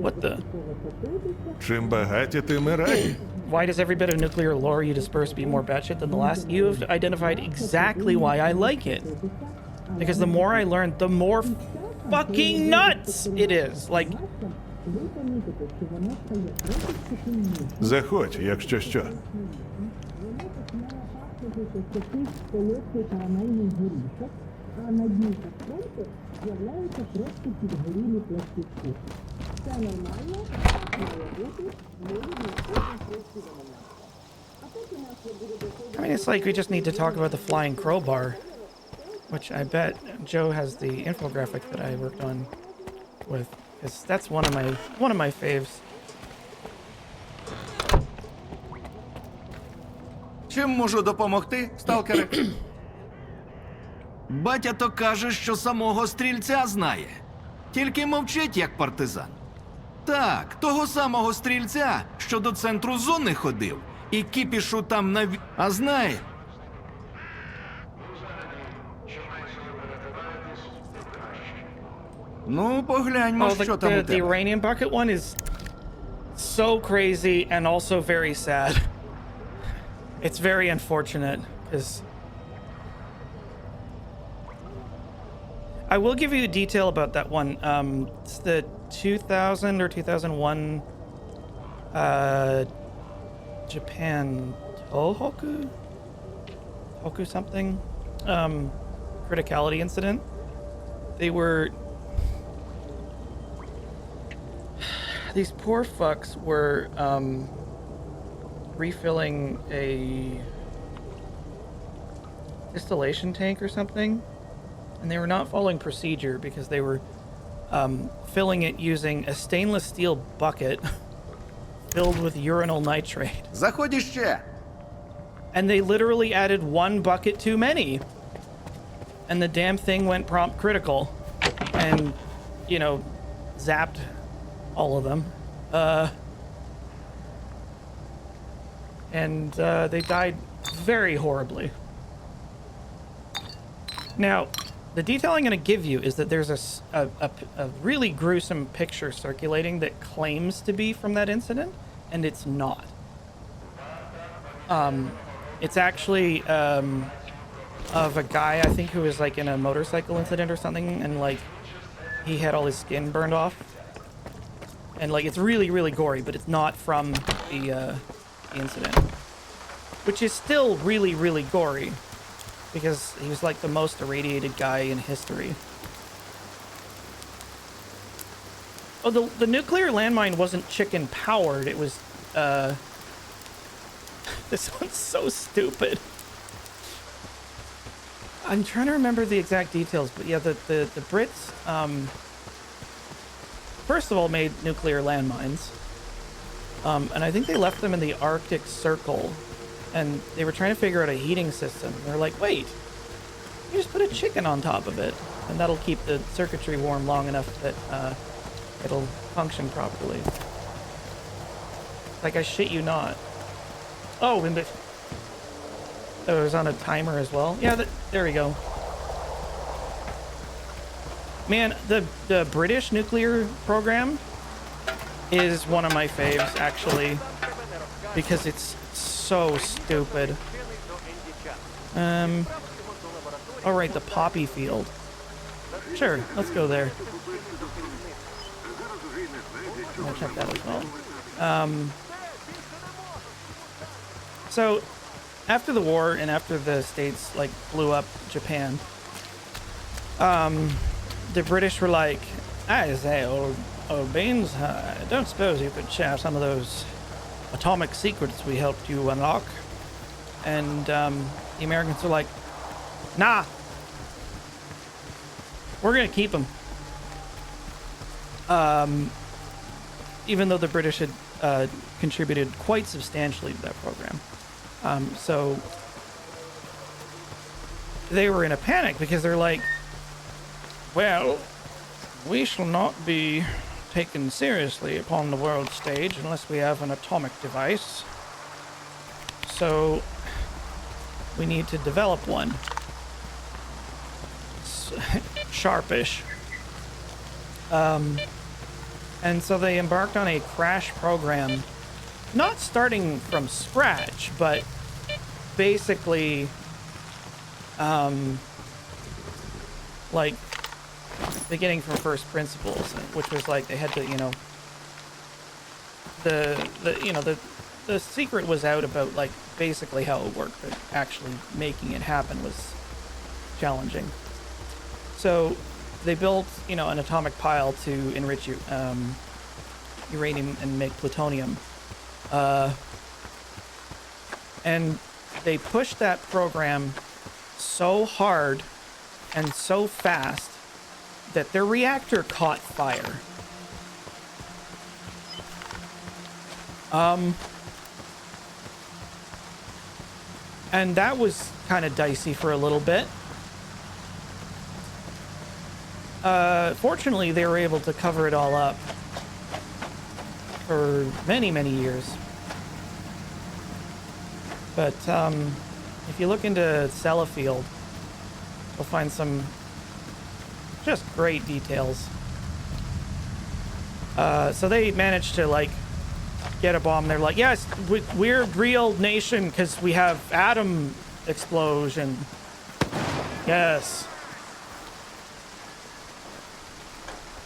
What the? Чим багаті, тим і раді. Why does every bit of nuclear lore you disperse be more batshit than the last? You have identified exactly why I like it. Because the more I learn, the more fucking nuts it is. Like, Заходь, якщо що. I mean, it's like we just need to talk about the flying crowbar, which I bet Joe has the infographic that I worked on with, because that's one of my faves. Чим можу допомогти, сталкери? Батя то каже, що самого стрільця знає. Тільки мовчить, як партизан. Так, того самого стрільця, що до центру зони ходив, і кіпішу там А знає? Ну, погляньмо, Oh, що там у the тебе. uranium bucket one is so crazy and also very sad. It's very unfortunate, because I will give you a detail about that one. It's the 2000 or 2001 Japan Tohoku something criticality incident. They were these poor fucks were refilling a distillation tank or something, and they were not following procedure because they were filling it using a stainless steel bucket filled with urinal nitrate. Заходь іще. And they literally added one bucket too many. And the damn thing went prompt critical. And, you know, zapped all of them. And they died very horribly. Now, The detail I'm going to give you is that there's a really gruesome picture circulating that claims to be from that incident, and it's not. It's actually of a guy, I think, who was like in a motorcycle incident or something, and like he had all his skin burned off. And like it's really, really gory, but it's not from the incident. Which is still really, really gory. Because he was like the most irradiated guy in history. Oh, the nuclear landmine wasn't chicken powered. It was, this one's so stupid. I'm trying to remember the exact details, but yeah, the Brits, first of all, made nuclear landmines. And I think they left them in the Arctic Circle. And they were trying to figure out a heating system. They're like, wait, you just put a chicken on top of it, and that'll keep the circuitry warm long enough that it'll function properly. Like, I shit you not. Oh, and it was on a timer as well. Yeah, there we go. Man, the British nuclear program is one of my faves, actually, because it's so stupid. All right, the poppy field. Sure, let's go there. I'll check that as well. So, after the war and after the States like blew up Japan, the British were like, I say, old beans, I don't suppose you could share some of those atomic secrets we helped you unlock. And the Americans are like, nah, we're gonna keep them. Even though the British had contributed quite substantially to that program. So they were in a panic because they're like, well, we shall not be taken seriously upon the world stage unless we have an atomic device. So we need to develop one. Sharpish. And so they embarked on a crash program, not starting from scratch, but basically like beginning from first principles, which was like they had to, you know, the secret was out about like basically how it worked, but actually making it happen was challenging. So they built, you know, an atomic pile to enrich uranium and make plutonium, and they pushed that program so hard and so fast that their reactor caught fire. And that was kind of dicey for a little bit. Fortunately, they were able to cover it all up for many, many years. But if you look into Sellafield, you'll find some just great details. So they managed to like get a bomb. They're like, yes, we're a real nation because we have atom explosion. Yes.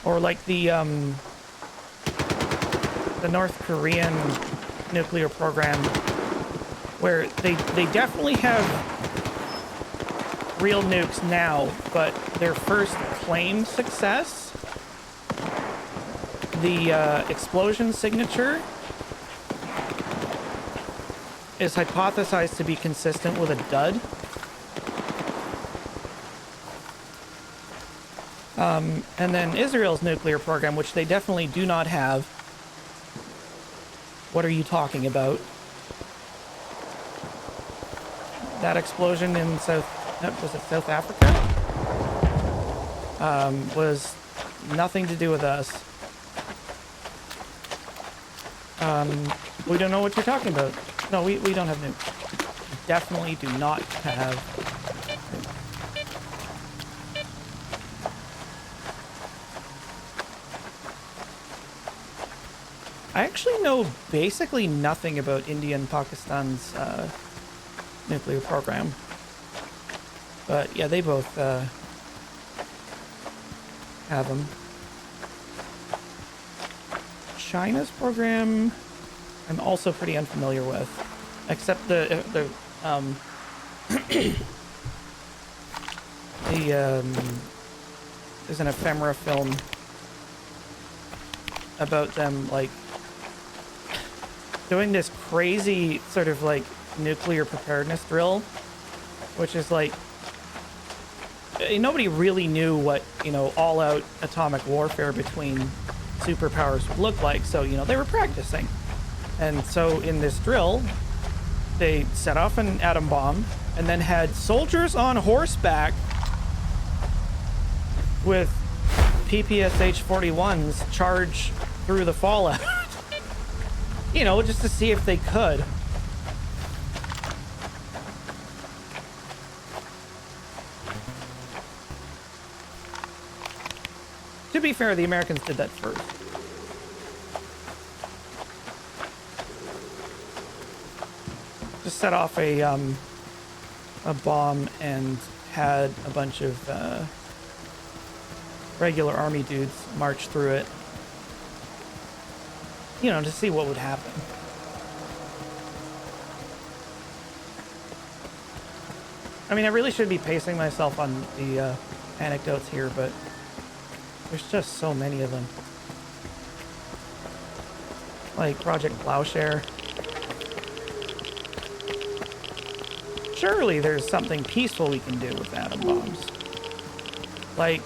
Or like the North Korean nuclear program, where they definitely have real nukes now, but their first claimed success, the explosion signature, is hypothesized to be consistent with a dud. And then Israel's nuclear program, which they definitely do not have. What are you talking about? That explosion in South Africa? Was nothing to do with us. We don't know what you're talking about. No, we don't have nukes. We definitely do not have nukes. I actually know basically nothing about India and Pakistan's nuclear program. But yeah, they both have them. China's program, I'm also pretty unfamiliar with, except the there's an ephemera film about them like doing this crazy sort of like nuclear preparedness drill, which is like nobody really knew what, all-out atomic warfare between superpowers would look like, so they were practicing. And so in this drill they set off an atom bomb and then had soldiers on horseback with PPSH-41s charge through the fallout. Just to see if they could. To be fair, the Americans did that first. Just set off a bomb and had a bunch of regular army dudes march through it. To see what would happen. I mean, I really should be pacing myself on the anecdotes here, but there's just so many of them. Like Project Plowshare. Surely there's something peaceful we can do with atom bombs. Like,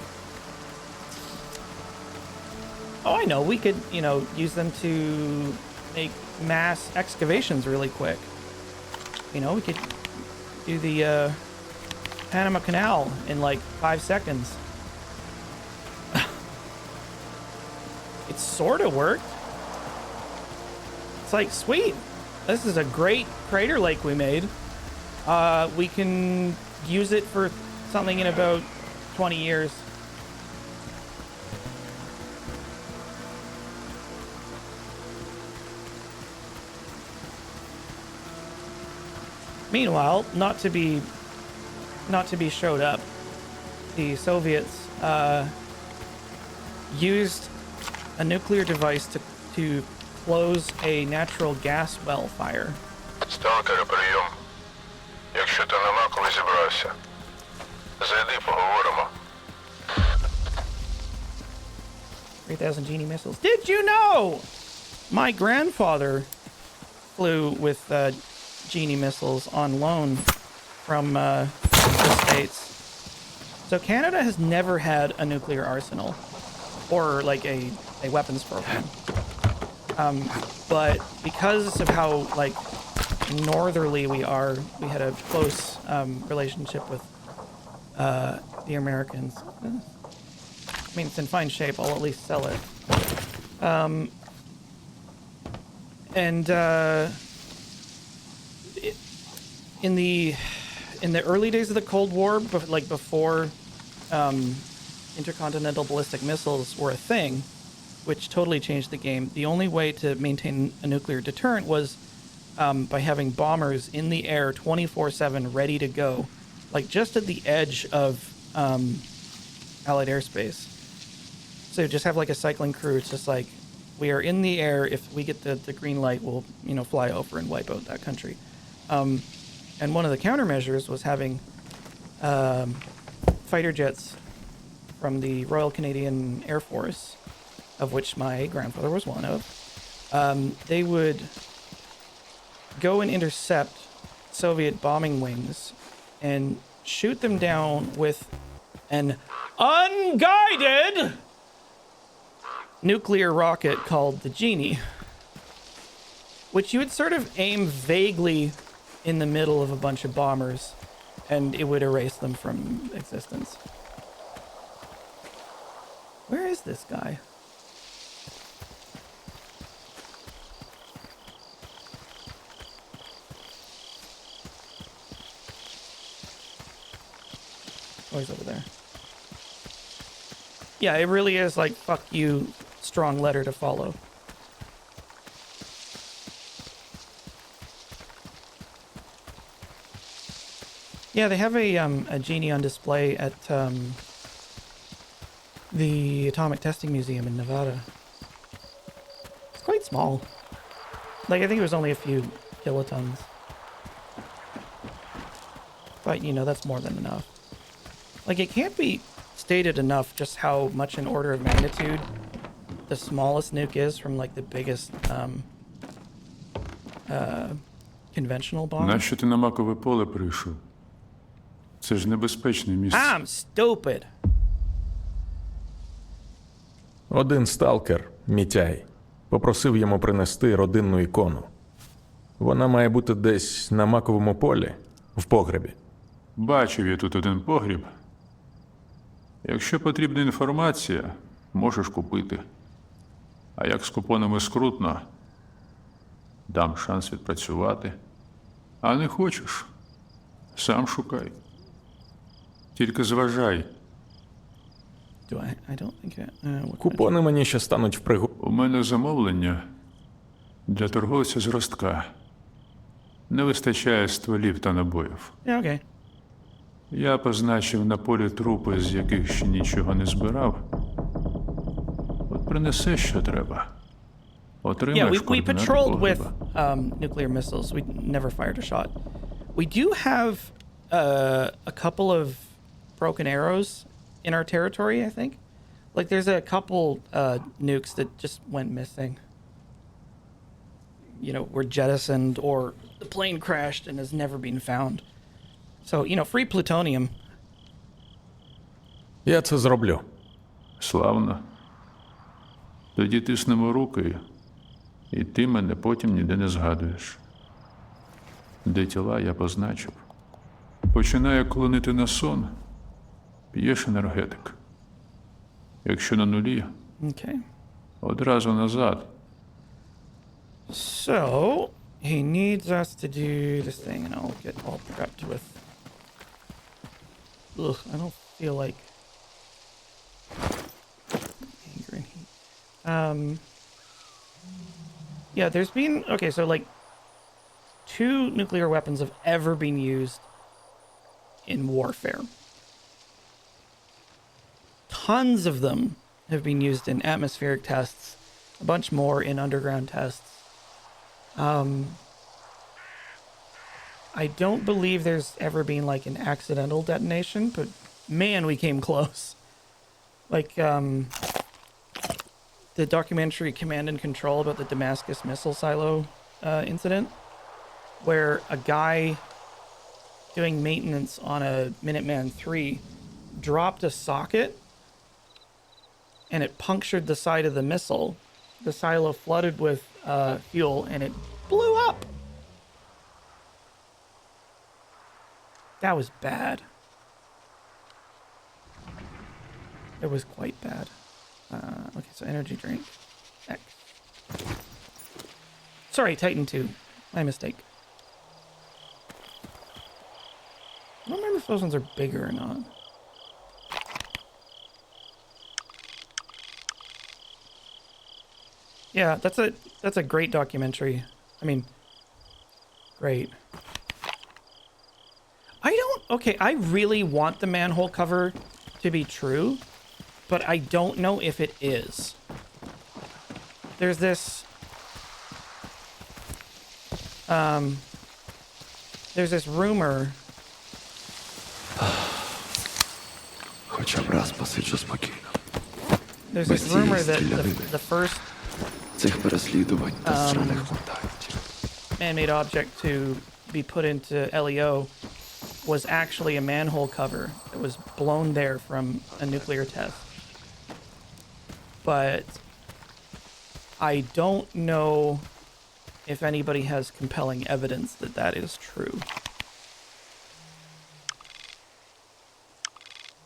oh, I know, we could, use them to make mass excavations really quick. We could do the Panama Canal in like 5 seconds. It sort of worked. It's like, sweet. This is a great crater lake we made. We can use it for something in about 20 years. Meanwhile, not to be showed up, the Soviets used a nuclear device to close a natural gas well fire. Сталкери, прийом. Якщо ти нема коли зібрався, зайди, поговоримо. 3,000 genie missiles. Did you know? My grandfather flew with genie missiles on loan from the States. So Canada has never had a nuclear arsenal or like a weapons program. But because of how like northerly we are, we had a close relationship with the Americans. I mean, it's in fine shape. I'll at least sell it. In the early days of the Cold War, like before intercontinental ballistic missiles were a thing, which totally changed the game, the only way to maintain a nuclear deterrent was by having bombers in the air 24/7 ready to go, like just at the edge of Allied airspace. So you just have like a cycling crew. It's just like, we are in the air. If we get the green light, we'll fly over and wipe out that country. And one of the countermeasures was having fighter jets from the Royal Canadian Air Force, of which my grandfather was one of. They would go and intercept Soviet bombing wings and shoot them down with an unguided nuclear rocket called the Genie, which you would sort of aim vaguely in the middle of a bunch of bombers, and it would erase them from existence. Where is this guy? Oh, he's over there. Yeah, it really is like, fuck you, strong letter to follow. Yeah, they have a genie on display at the Atomic Testing Museum in Nevada. It's quite small. Like, I think it was only a few kilotons. But, you know, that's more than enough. Like, it can't be stated enough just how much an order of magnitude the smallest nuke is from, like, the biggest conventional bomb. Нащо ти на макове поле прийшов? Це ж небезпечне місце. I'm stupid. Один сталкер, Мітяй, попросив йому принести родинну ікону. Вона має бути десь на маковому полі, в погребі. Бачив я тут один погріб. Якщо потрібна інформація, можеш купити. А як з купонами скрутно, дам шанс відпрацювати. А не хочеш, сам шукай. Тільки зважай, Do I don't think what Купони мені ще стануть в пригоді. у мене замовлення для торговця з ростка. Не вистачає стволів та набоїв. Yeah, okay. Я позначив на полі трупи, з яких ще нічого не збирав. От принесе, що треба. Yeah, Отримаєш we координати patrolled with погреба. nuclear missiles. We never fired a shot. We do have a couple of broken arrows in our territory, I think. Like, there's a couple nukes that just went missing. You know, were jettisoned or the plane crashed and has never been found. So, you know, free plutonium. Я це зроблю. Славно. Тоді тиснемо руки, і ти мене потім ніде не згадуєш. Де тіла, я позначив. Починає клонити на сон, п'єш енергетик. Якщо на нулі, Okay. одразу назад. So, he needs us to do this thing, and I'll get all prepped with... Ugh, I don't feel like... Anger and heat. Yeah, there's been... Okay, so, like, 2 nuclear weapons have ever been used in warfare. Tons of them have been used in atmospheric tests, a bunch more in underground tests. I don't believe there's ever been like an accidental detonation, but man, we came close. Like, the documentary Command and Control about the Damascus missile silo incident, where a guy doing maintenance on a Minuteman III dropped a socket and it punctured the side of the missile. The silo flooded with fuel and it blew up. That was bad. It was quite bad. Okay, so energy drink. X. Sorry, Titan 2. My mistake. I don't remember if those ones are bigger or not. Yeah, that's a great documentary. I mean, great. Okay, I really want the manhole cover to be true, but I don't know if it is. There's this rumor. Хоча б раз посиджу спокійно. There's this rumor that the first Цих переслідувань та зраних хватають. man-made object to be put into LEO was actually a manhole cover that was blown there from a nuclear test. But I don't know if anybody has compelling evidence that that is true.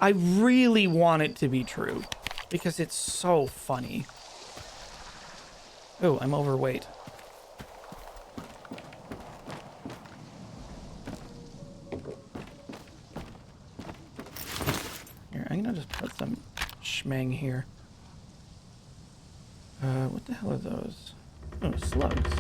I really want it to be true because it's so funny. Oh, I'm overweight. Here, I'm gonna just put some schmang here. What the hell are those? Oh, slugs.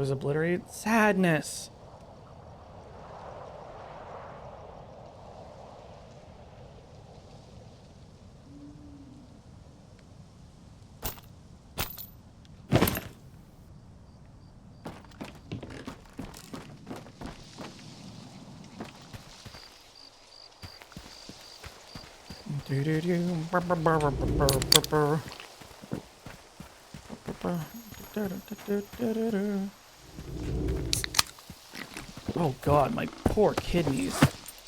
was obliterated. Sadness. Oh god, my poor kidneys.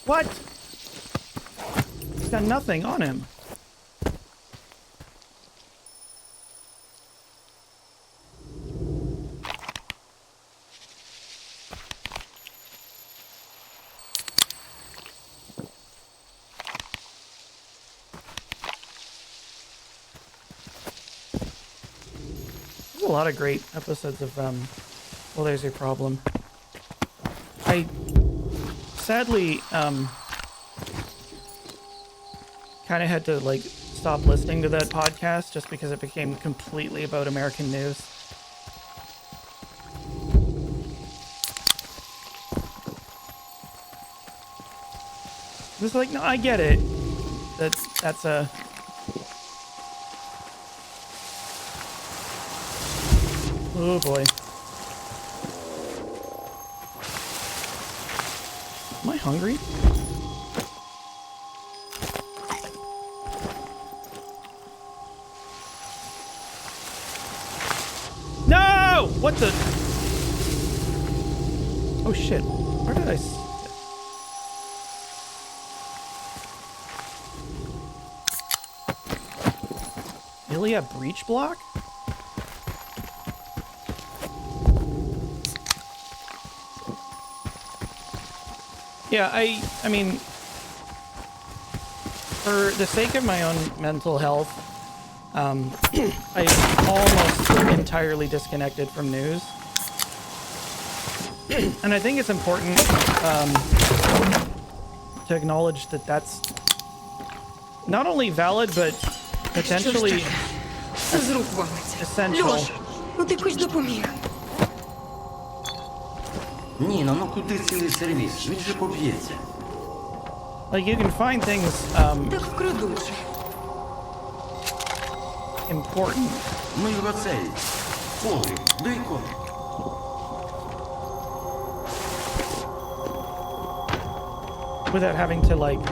What? He's got nothing on him. There's a lot of great episodes of Well, There's Your Problem. I sadly kind of had to like stop listening to that podcast just because it became completely about American news. It's like, no, I get it. That's a... Oh boy. Am I hungry? No! What the? Oh shit. Where did I... Ilia breach block? Yeah, I mean, for the sake of my own mental health, I almost entirely disconnected from news. And I think it's important to acknowledge that that's not only valid, but potentially З рук валиться. essential. Льош, ну ти хоч допоміг. Ніно, ну куди цілий сервіс? Він же поб'ється. Like, you can find things Так вкрадуть же. important. Ну і оцей. Погріб, до ікони. Without having to, like...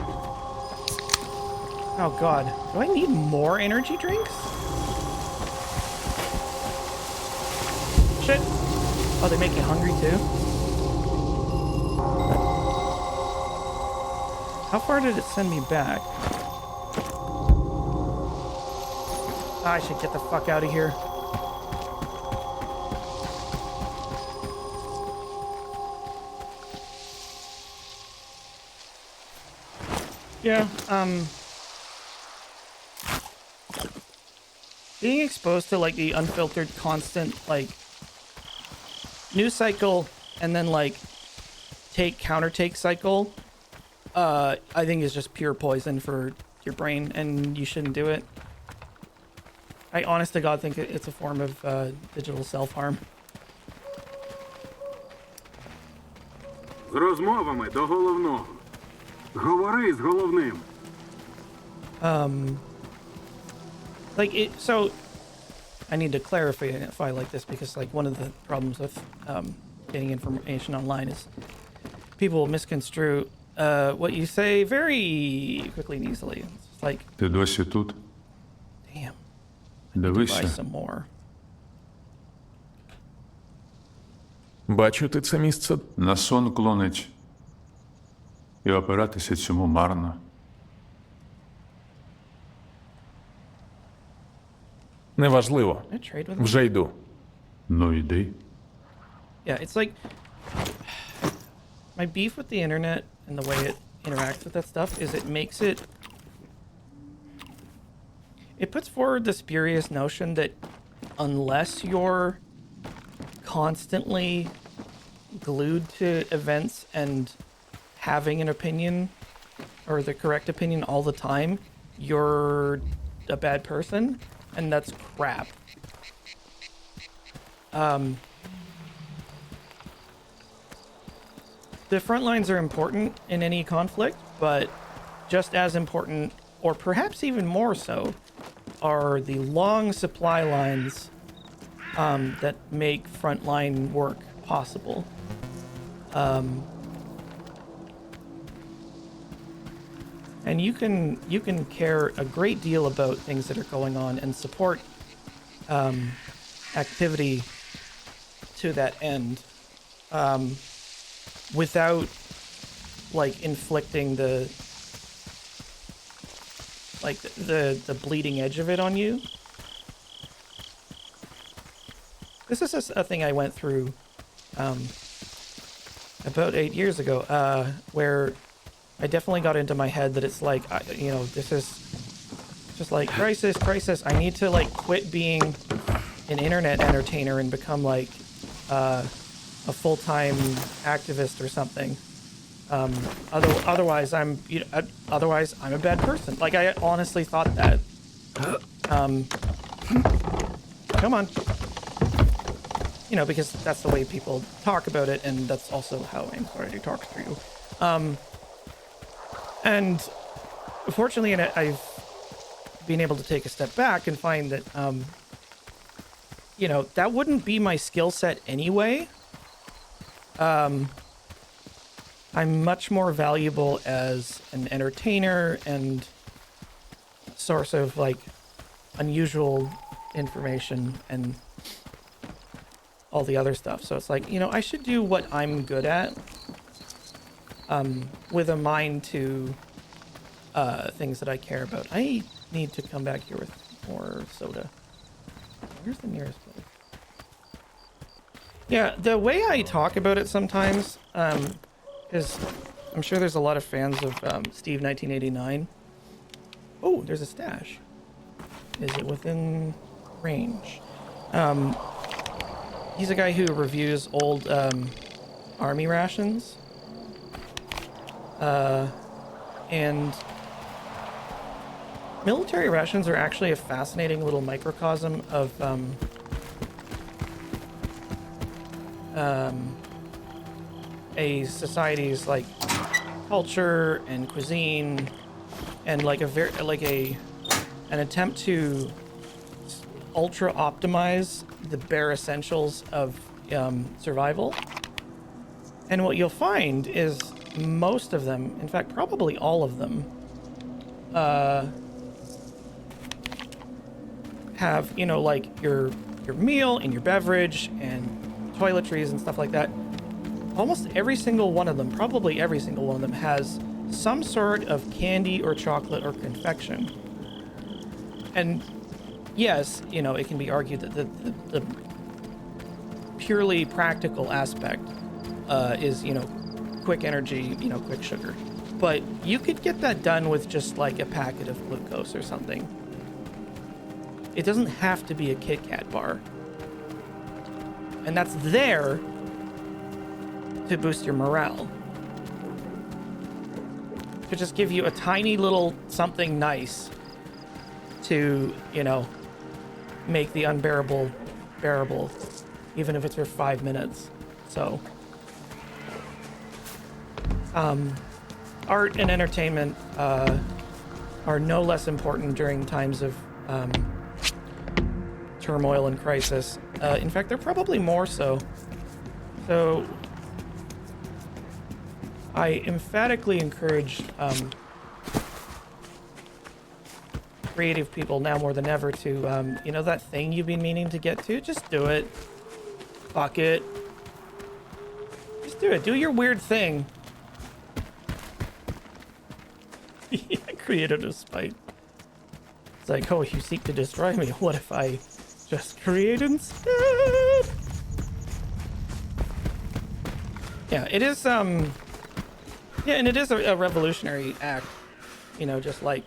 Oh god. Do I need more energy drinks? Shit. Oh, they make you hungry too? How far did it send me back? I should get the fuck out of here. Yeah, being exposed to like the unfiltered constant like news cycle and then like counter-take cycle, I think is just pure poison for your brain, and you shouldn't do it. I honest to God think it's a form of digital self-harm. З розмовами до головного. Говори з головним. Like it, so I need to clarify like this, because like one of the problems with getting information online is people misconstrue what you say very quickly and easily. It's like, Ти досі тут? damn, buy Дивися. some more. Бачу, ти це місце. На сон клонить. І опиратися цьому марно. Неважливо. Can I trade with him? Вже йду. Ну йди. Yeah, it's like my beef with the internet and the way it interacts with that stuff is it puts forward the spurious notion that unless you're constantly glued to events and having an opinion or the correct opinion all the time, you're a bad person, and that's crap. the front lines are important in any conflict, but just as important, or perhaps even more so, are the long supply lines that make frontline work possible. And you can care a great deal about things that are going on and support activity to that end, without like inflicting the bleeding edge of it on you. This is a thing I went through about 8 years ago, where I definitely got into my head that it's like, this is just like crisis. I need to like quit being an internet entertainer and become like a full-time activist or something. Otherwise I'm a bad person. Like, I honestly thought that. Come on. Because that's the way people talk about it, and that's also how anxiety talks to you. And fortunately, I've been able to take a step back and find that, that wouldn't be my skill set anyway. I'm much more valuable as an entertainer and source of like unusual information and all the other stuff. So it's like, I should do what I'm good at, with a mind to things that I care about. I need to come back here with more soda. Where's the nearest place? Yeah, the way I talk about it sometimes, because I'm sure there's a lot of fans of Steve 1989. Oh, there's a stash. Is it within range? He's a guy who reviews old army rations. And military rations are actually a fascinating little microcosm of a society's like culture and cuisine, and like an attempt to ultra optimize the bare essentials of survival. And what you'll find is most of them, in fact probably all of them, have like your meal and your beverage and toiletries and stuff like that. Almost every single one of them, probably every single one of them, has some sort of candy or chocolate or confection. And yes, it can be argued that the purely practical aspect is, quick energy, quick sugar. But you could get that done with just like a packet of glucose or something. It doesn't have to be a Kit Kat bar. And that's there to boost your morale. To just give you a tiny little something nice to, make the unbearable bearable, even if it's for 5 minutes. So, art and entertainment are no less important during times of turmoil and crisis. In fact, they're probably more so. So, I emphatically encourage creative people now more than ever to, that thing you've been meaning to get to, just do it. Fuck it. Just do it. Do your weird thing. Yeah, created a spite. It's like, oh, you seek to destroy me. What if I just create instead? Yeah, it is, yeah, and it is a revolutionary act, just like,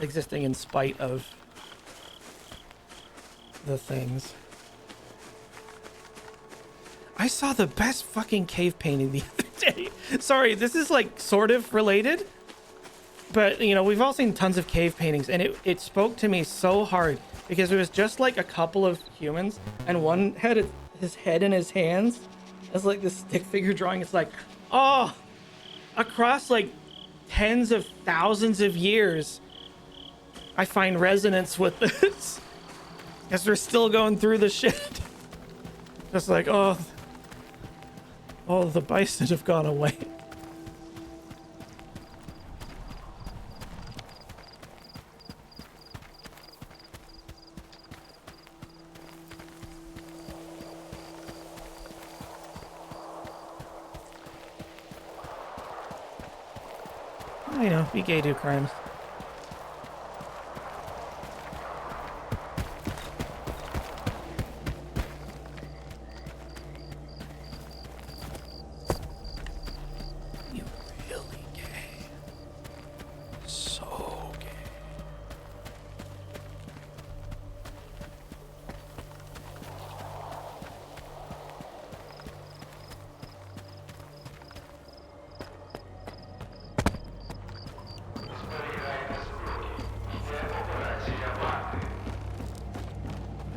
existing in spite of the things. I saw the best fucking cave painting the other day. Sorry, this is like sort of related, but we've all seen tons of cave paintings, and it spoke to me so hard because it was just like a couple of humans, and one had his head in his hands, It's like this stick figure drawing. It's like, oh, across like tens of thousands of years, I find resonance with this. As they're still going through the shit. Just like, oh, all the bison have gone away. You know, be gay, do crimes. You really gay. So gay.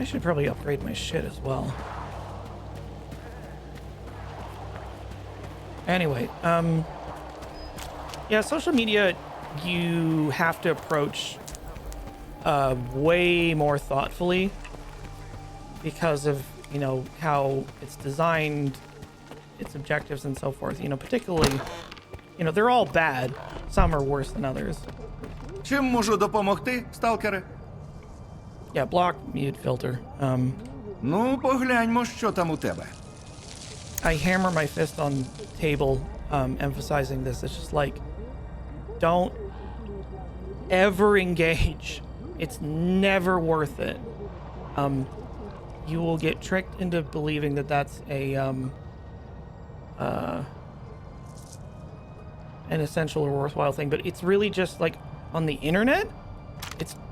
I should probably upgrade my shit as well. Anyway, yeah, social media, you have to approach way more thoughtfully because of, you know, how it's designed, its objectives and so forth. You know, particularly, you know, they're all bad. Some are worse than others. Чим можу допомогти, сталкере? Yeah, block, mute, filter. Ну, погляньмо, що там у тебе. I hammer my fist on table, emphasizing this. It's just like, don't ever engage. It's never worth it. You will get tricked into believing that that's an essential or worthwhile thing, but it's really just like on the internet.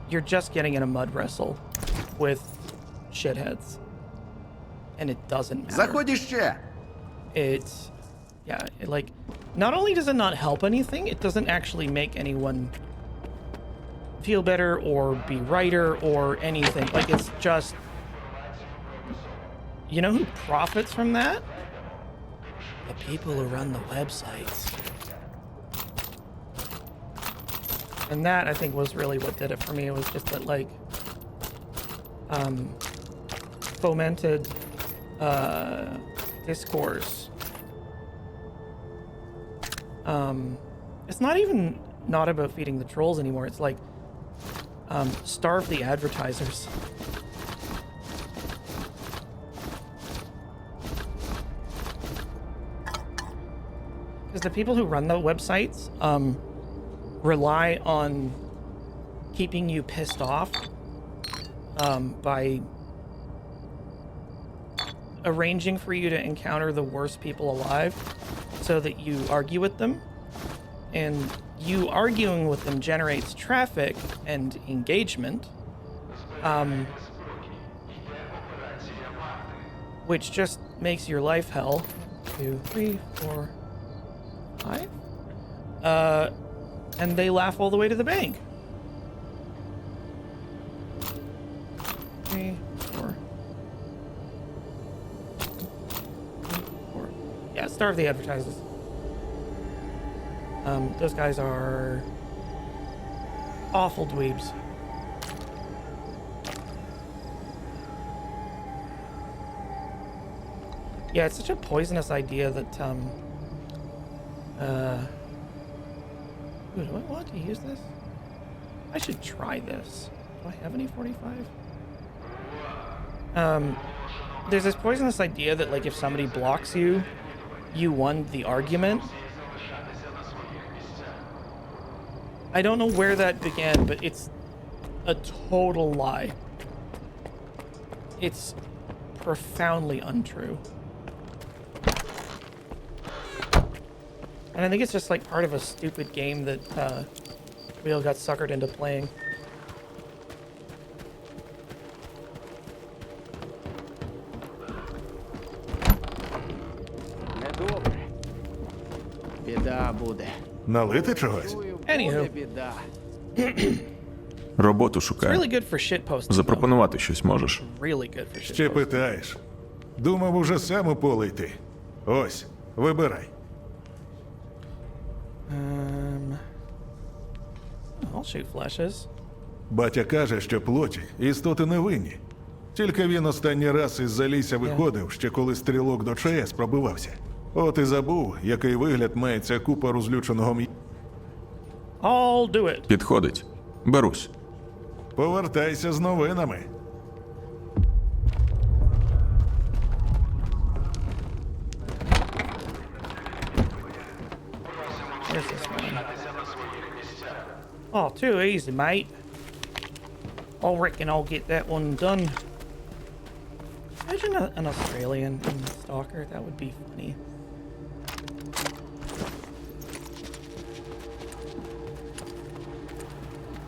You're just getting in a mud wrestle with shitheads, and it doesn't matter. Заходь іще. It's, yeah, like, not only does it not help anything, it doesn't actually make anyone feel better or be righter or anything. Like, it's just, you know who profits from that? The people who run the websites. And that, I think, was really what did it for me. It was just that, like, fomented discourse. It's not even not about feeding the trolls anymore. It's like, starve the advertisers. Because the people who run the websites, rely on keeping you pissed off by arranging for you to encounter the worst people alive so that you argue with them, and you arguing with them generates traffic and engagement, which just makes your life hell. 2, 3, 4, 5. And they laugh all the way to the bank. 3, 4. 4. Yeah, starve the advertisers. Those guys are awful dweebs. Yeah, it's such a poisonous idea that Ooh, do I want to use this? I should try this. Do I have any 45? There's this poisonous idea that, like, if somebody blocks you, you won the argument. I don't know where that began, but it's a total lie. It's profoundly untrue. And I think it's just like part of a stupid game that we all got suckered into playing. Недобре. Біда буде. Налити чогось? Anywho, Біда. Роботу it's шукаю. really good for shit posting. Запропонувати щось можеш? Really good for shit Ще posting. питаєш. Думав уже сам у поле йти. Ось, вибирай. I'll shoot flashes. Батя каже, що плоті істоти невинні. Тільки він останній раз із залісся виходив, ще коли стрілок до ЧАЕС пробивався. От і забув, який вигляд має ця купа розлюченого I'll do it. Підходить. Берусь. Повертайся з новинами. Where's this one? Oh, too easy, mate. I reckon I'll get that one done. Imagine an Australian in Stalker. That would be funny.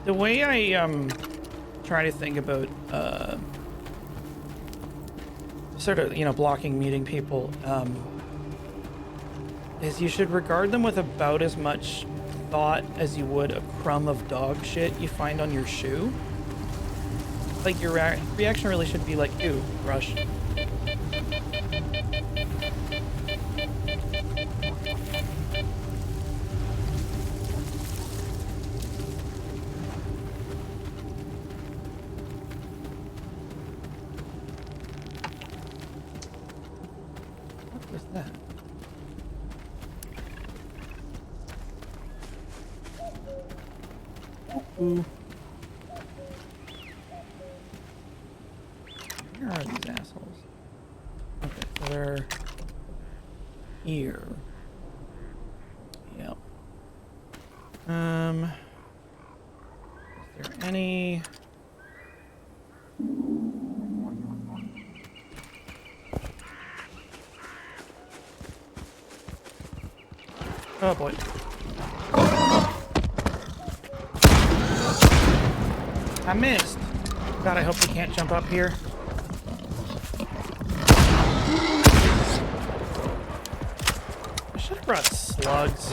The way I try to think about sort of, you know, blocking meeting people is you should regard them with about as much thought as you would a crumb of dog shit you find on your shoe. Like your reaction really should be like, ew, brush. What was that? Ooh. Where are these assholes? Okay, so they're here. Yep. Is there any? Oh boy. I missed. God, I hope we can't jump up here. I should have brought slugs.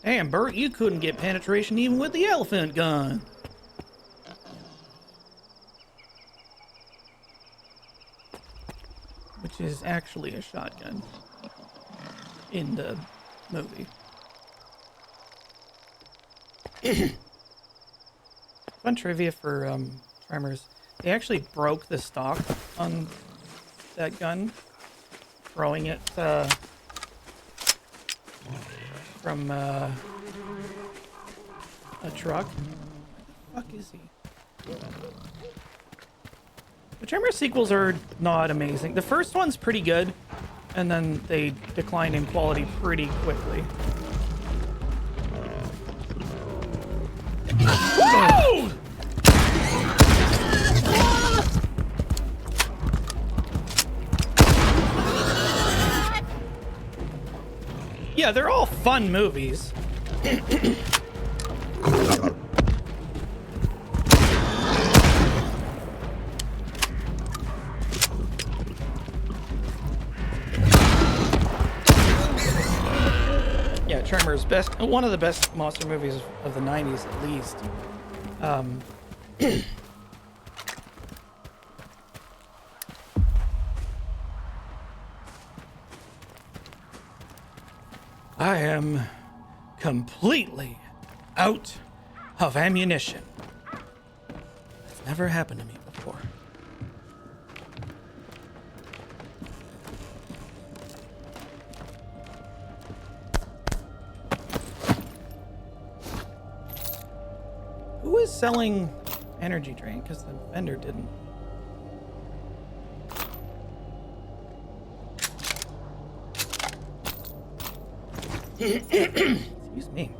Damn, Bert, you couldn't get penetration even with the elephant gun. Which is actually a shotgun in the movie. Fun trivia for Tremors. They actually broke the stock on that gun, throwing it from a truck. Where the fuck is he? The Tremors sequels are not amazing. The first one's pretty good, and then they decline in quality pretty quickly. Whoa! Yeah, they're all fun movies. Yeah, Tremors, one of the best monster movies of the 90s at least. I am completely out of ammunition. That's never happened to me before. Who is selling energy drink? Because the vendor didn't. Excuse me.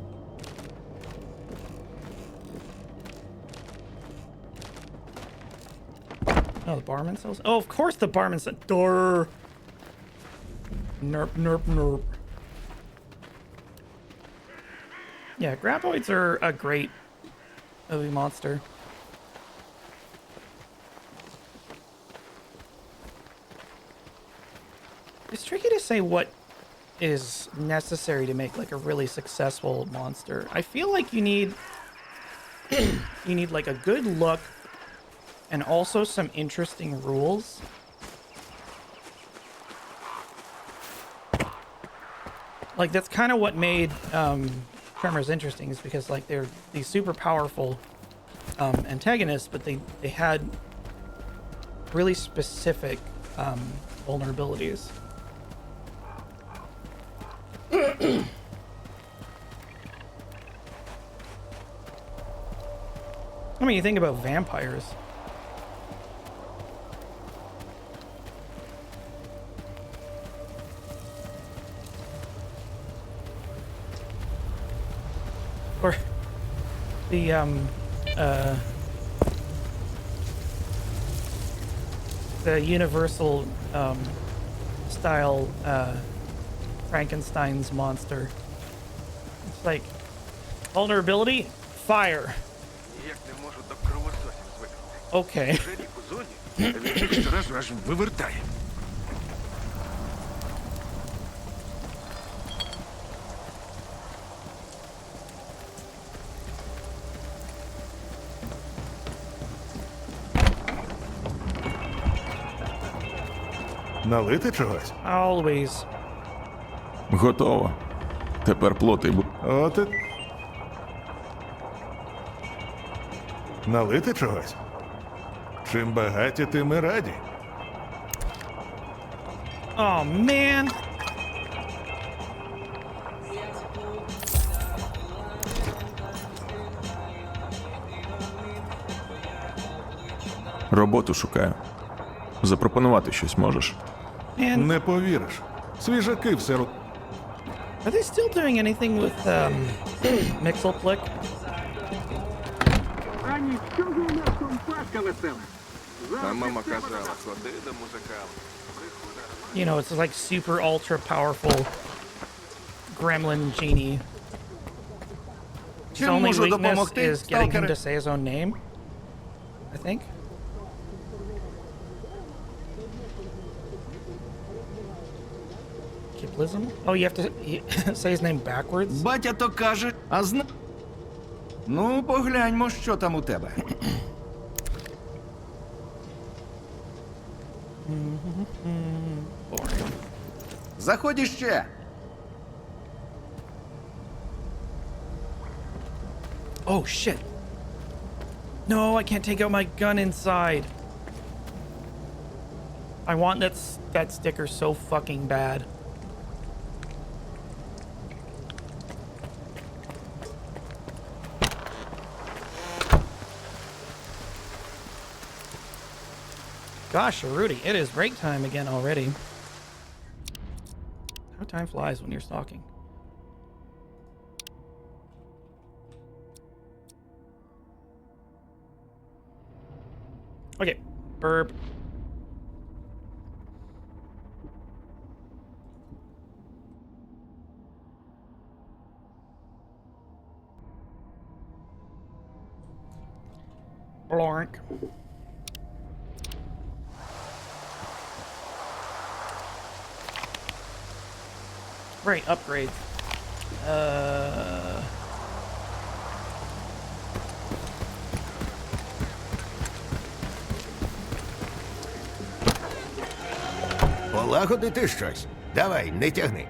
Oh, the barman sells. Oh, of course the barman said door. Nerp, nerp, nerp. Yeah, graboids are a great movie monster. It's tricky to say what is necessary to make like a really successful monster. I feel like you need you need like a good look and also some interesting rules. Like that's kind of what made Tremors interesting, is because like they're these super powerful antagonists, but they had really specific vulnerabilities. I mean, you think about vampires. Or the universal style Frankenstein's monster. It's like vulnerability, fire. Okay. Налити чогось? Always. Готово. Тепер плоти От і... Налити чогось? Чим багаті, тим і раді. Oh man. Роботу шукаю. Запропонувати щось можеш? Man, Не повіриш. Свіжаки все ру... are they still doing anything with S.T.A.L.K.E.R? А нічого у нас компашка весела. А мама казала, ходи до музикалу. You know, it's like super ultra powerful gremlin genie. His Чим only можу weakness допомогти, is getting him сталкери? to say his own name, I think. Kiblism? Oh, you have to say his name backwards? Батя то каже, а зна... Ну, погляньмо, що там у тебе. Boring. Заходь іще. Oh, shit. No, I can't take out my gun inside. I want that sticker so fucking bad. Gosh, Rudy, it is break time again already. How time flies when you're stalking. Okay, burp. Blank. Right, upgrades. Полагодити щось. Давай, не тягни.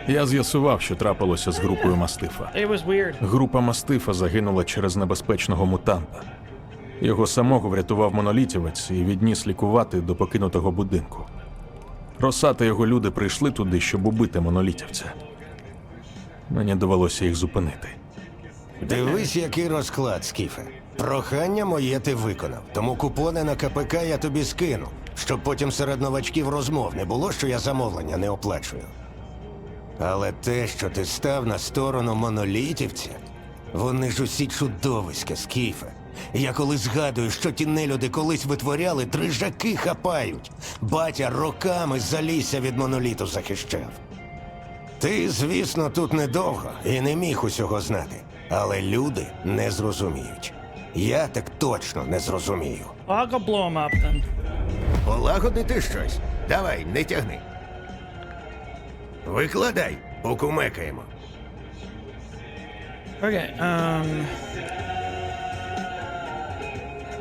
Я з'ясував, що трапилося з групою Мастифа. It was weird. Група Мастифа загинула через небезпечного мутанта. Його самого врятував монолітівець і відніс лікувати до покинутого будинку. Роса та його люди прийшли туди, щоб убити монолітівця. Мені довелося їх зупинити. Дивись, який розклад, Скіфе. Прохання моє ти виконав, тому купони на КПК я тобі скину, щоб потім серед новачків розмов не було, що я замовлення не оплачую. Але те, що ти став на сторону монолітівця, вони ж усі чудовиська, Скіфе. Я коли згадую, що ті нелюди колись витворяли, дрижаки хапають. Батя роками залісся від моноліту захищав. Ти, звісно, тут недовго і не міг усього знати. Але люди не зрозуміють. Я так точно не зрозумію. I'll go blow him up then. Полагодити щось? Давай, не тягни. Викладай, покумекаємо. Okay,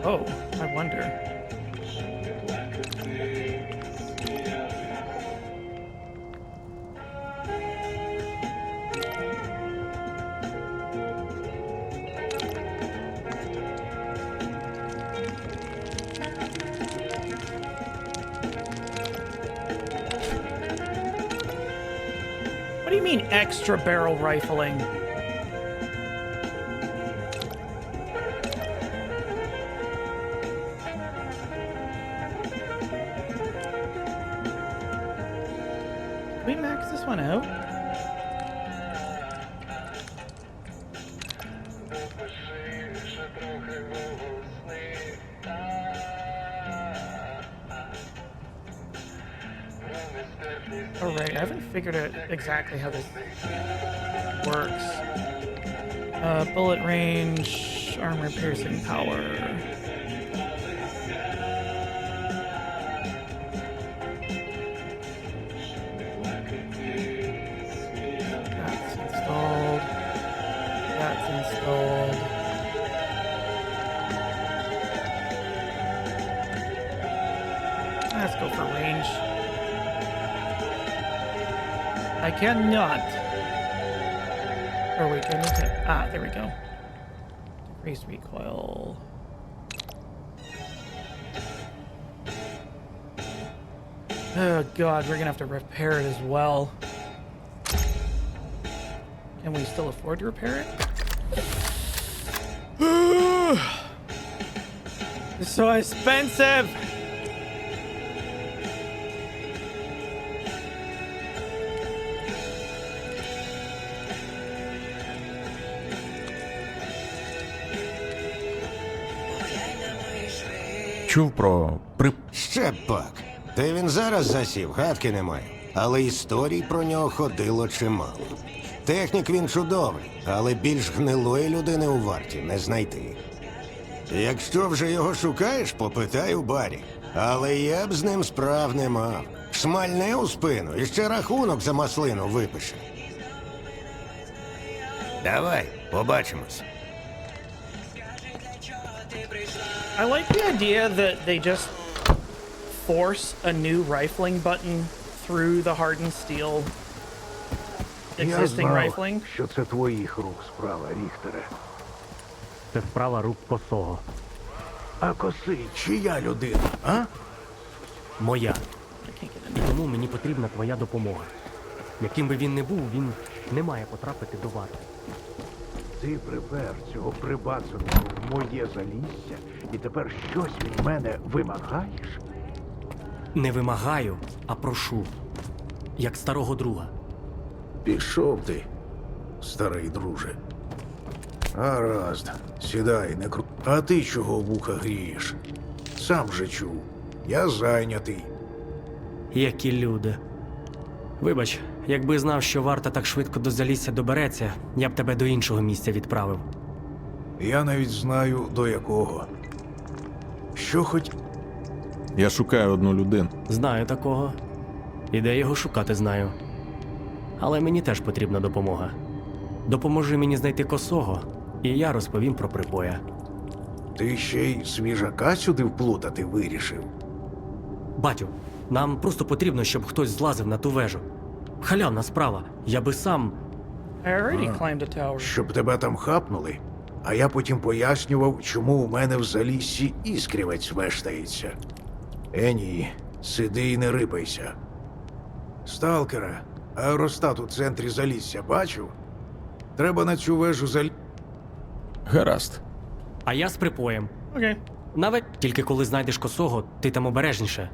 oh, I wonder. What do you mean extra barrel rifling? Can we max this one out? Oh, right. I haven't figured out exactly how this works. Bullet range, armor piercing power. That's installed. That's installed. Let's go for range. I cannot. Or wait, can I hit? Ah, there we go. Decrease recoil. Oh god, we're gonna have to repair it as well. Can we still afford to repair it? It's so expensive! Чув про Ще б пак. Та він зараз засів, гадки не маю. Але історій про нього ходило чимало. Технік він чудовий, але більш гнилої людини у варті не знайти. Якщо вже його шукаєш, попитай у барі. Але я б з ним справ не мав. Шмальне у спину і ще рахунок за маслину випише. Давай, побачимось. I like the idea that they just force a new rifling button through the hardened steel existing rifling. Що це твоїх рук справа, Ріхтере. Це справа рук косого. А коси, чия людина, а? Моя. І тому мені потрібна твоя допомога. Яким би він не був, він не має потрапити до варти. Ти припер цього прибацаного в моє залісся, і тепер щось від мене вимагаєш? Не вимагаю, а прошу. Як старого друга. Пішов ти, старий друже. Гаразд, сідай, не кру... А ти чого вуха грієш? Сам же чув. Я зайнятий. Які люди. Вибач, якби знав, що варта так швидко до залісся добереться, я б тебе до іншого місця відправив. Я навіть знаю, до якого. Що хоч... Я шукаю одну людину. Знаю такого. І де його шукати знаю. Але мені теж потрібна допомога. Допоможи мені знайти косого, і я розповім про припоя. Ти ще й свіжака сюди вплутати вирішив? Батю, нам просто потрібно, щоб хтось злазив на ту вежу. Халявна справа. Я би сам... I already climbed a tower. Щоб тебе там хапнули, а я потім пояснював, чому у мене в заліссі іскрівець вештається. Ні, сиди і не рипайся. Сталкера, аеростат у центрі залісся бачив? Треба на цю вежу Гаразд. А я з припоєм. Окей. Навіть тільки коли знайдеш косого, ти там обережніше.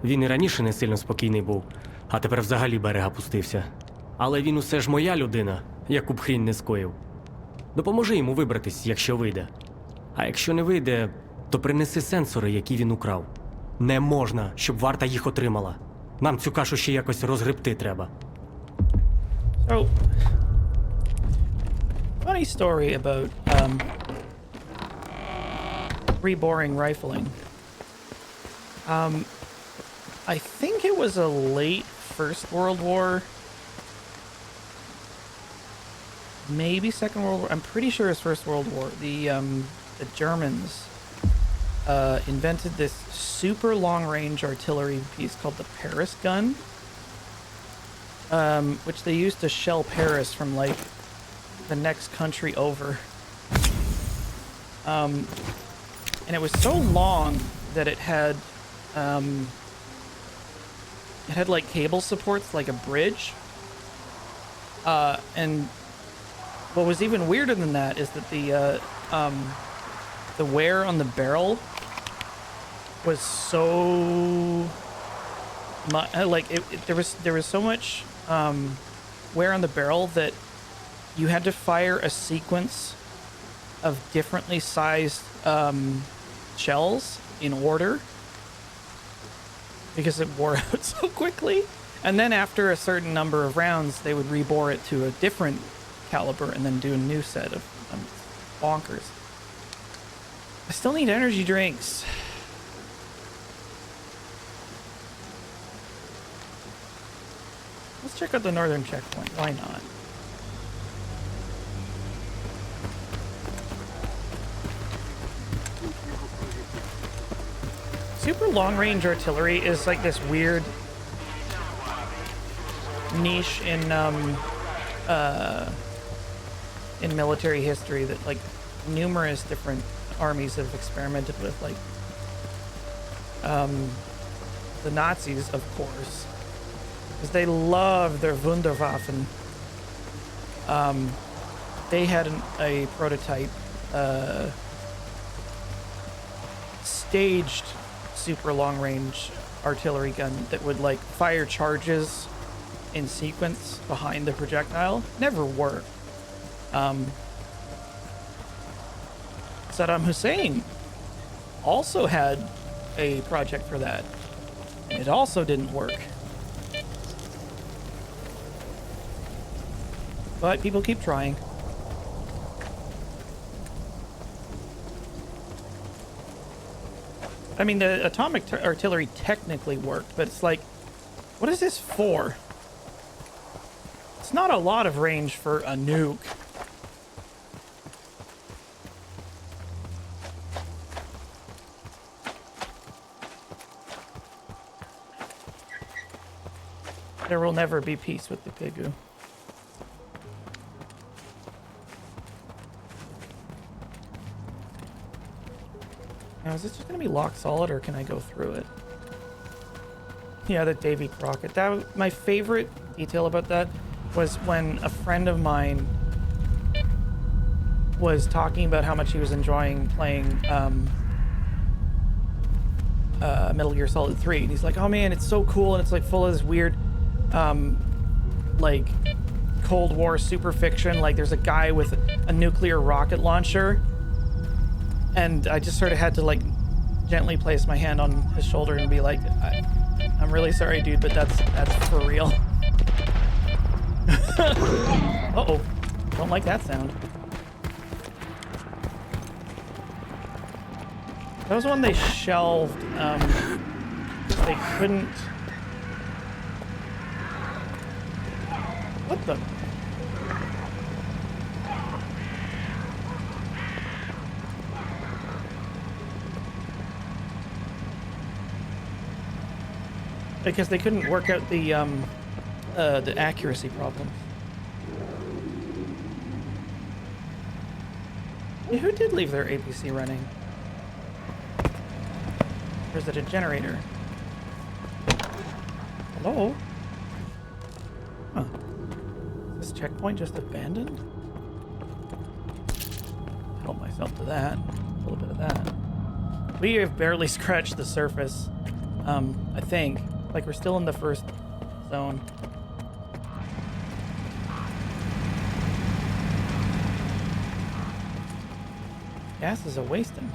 Він і раніше не сильно спокійний був, а тепер взагалі берега пустився. Але він усе ж моя людина, яку б хрінь не скоїв. Допоможи йому вибратись, якщо вийде. А якщо не вийде, то принеси сенсори, які він украв. Не можна, щоб варта їх отримала. Нам цю кашу ще якось розгребти треба. So, funny story about reboring rifling. I think it was a late First World War. Maybe Second World War. I'm pretty sure it's First World War. The Germans invented this super long-range artillery piece called the Paris gun, which they used to shell Paris from like the next country over. And it was so long that it had like cable supports like a bridge. And what was even weirder than that is that the wear on the barrel was so like there was so much wear on the barrel that you had to fire a sequence of differently sized shells in order because it wore out so quickly. And then after a certain number of rounds, they would rebore it to a different caliber and then do a new set of bonkers. I still need energy drinks. Let's check out the northern checkpoint. Why not? Super long-range artillery is like this weird niche in military history that like numerous different armies have experimented with, like the Nazis, of course, because they love their Wunderwaffen. They had a prototype staged super long-range artillery gun that would like fire charges in sequence behind the projectile. Never worked. Saddam Hussein also had a project for that. It also didn't work. But people keep trying. I mean, the atomic artillery technically worked, but it's like, what is this for? It's not a lot of range for a nuke. There will never be peace with the Pigu. Now, is this just gonna be locked solid, or can I go through it? Yeah, the Davy Crockett. My favorite detail about that was when a friend of mine was talking about how much he was enjoying playing Metal Gear Solid 3, and he's like, "Oh man, it's so cool, and it's like full of this weird, like Cold War super fiction. Like there's a guy with a nuclear rocket launcher." And I just sort of had to like gently place my hand on his shoulder and be like, I'm really sorry, dude, but that's for real. Uh-oh. Don't like that sound. That was one they shelved. They couldn't... What the... Because they couldn't work out the accuracy problem. Yeah, who did leave their APC running? Or is it a generator? Hello? Huh. Is this checkpoint just abandoned? Help myself to that. A little bit of that. We have barely scratched the surface, I think. Like, we're still in the first zone. Gas is a-wasting.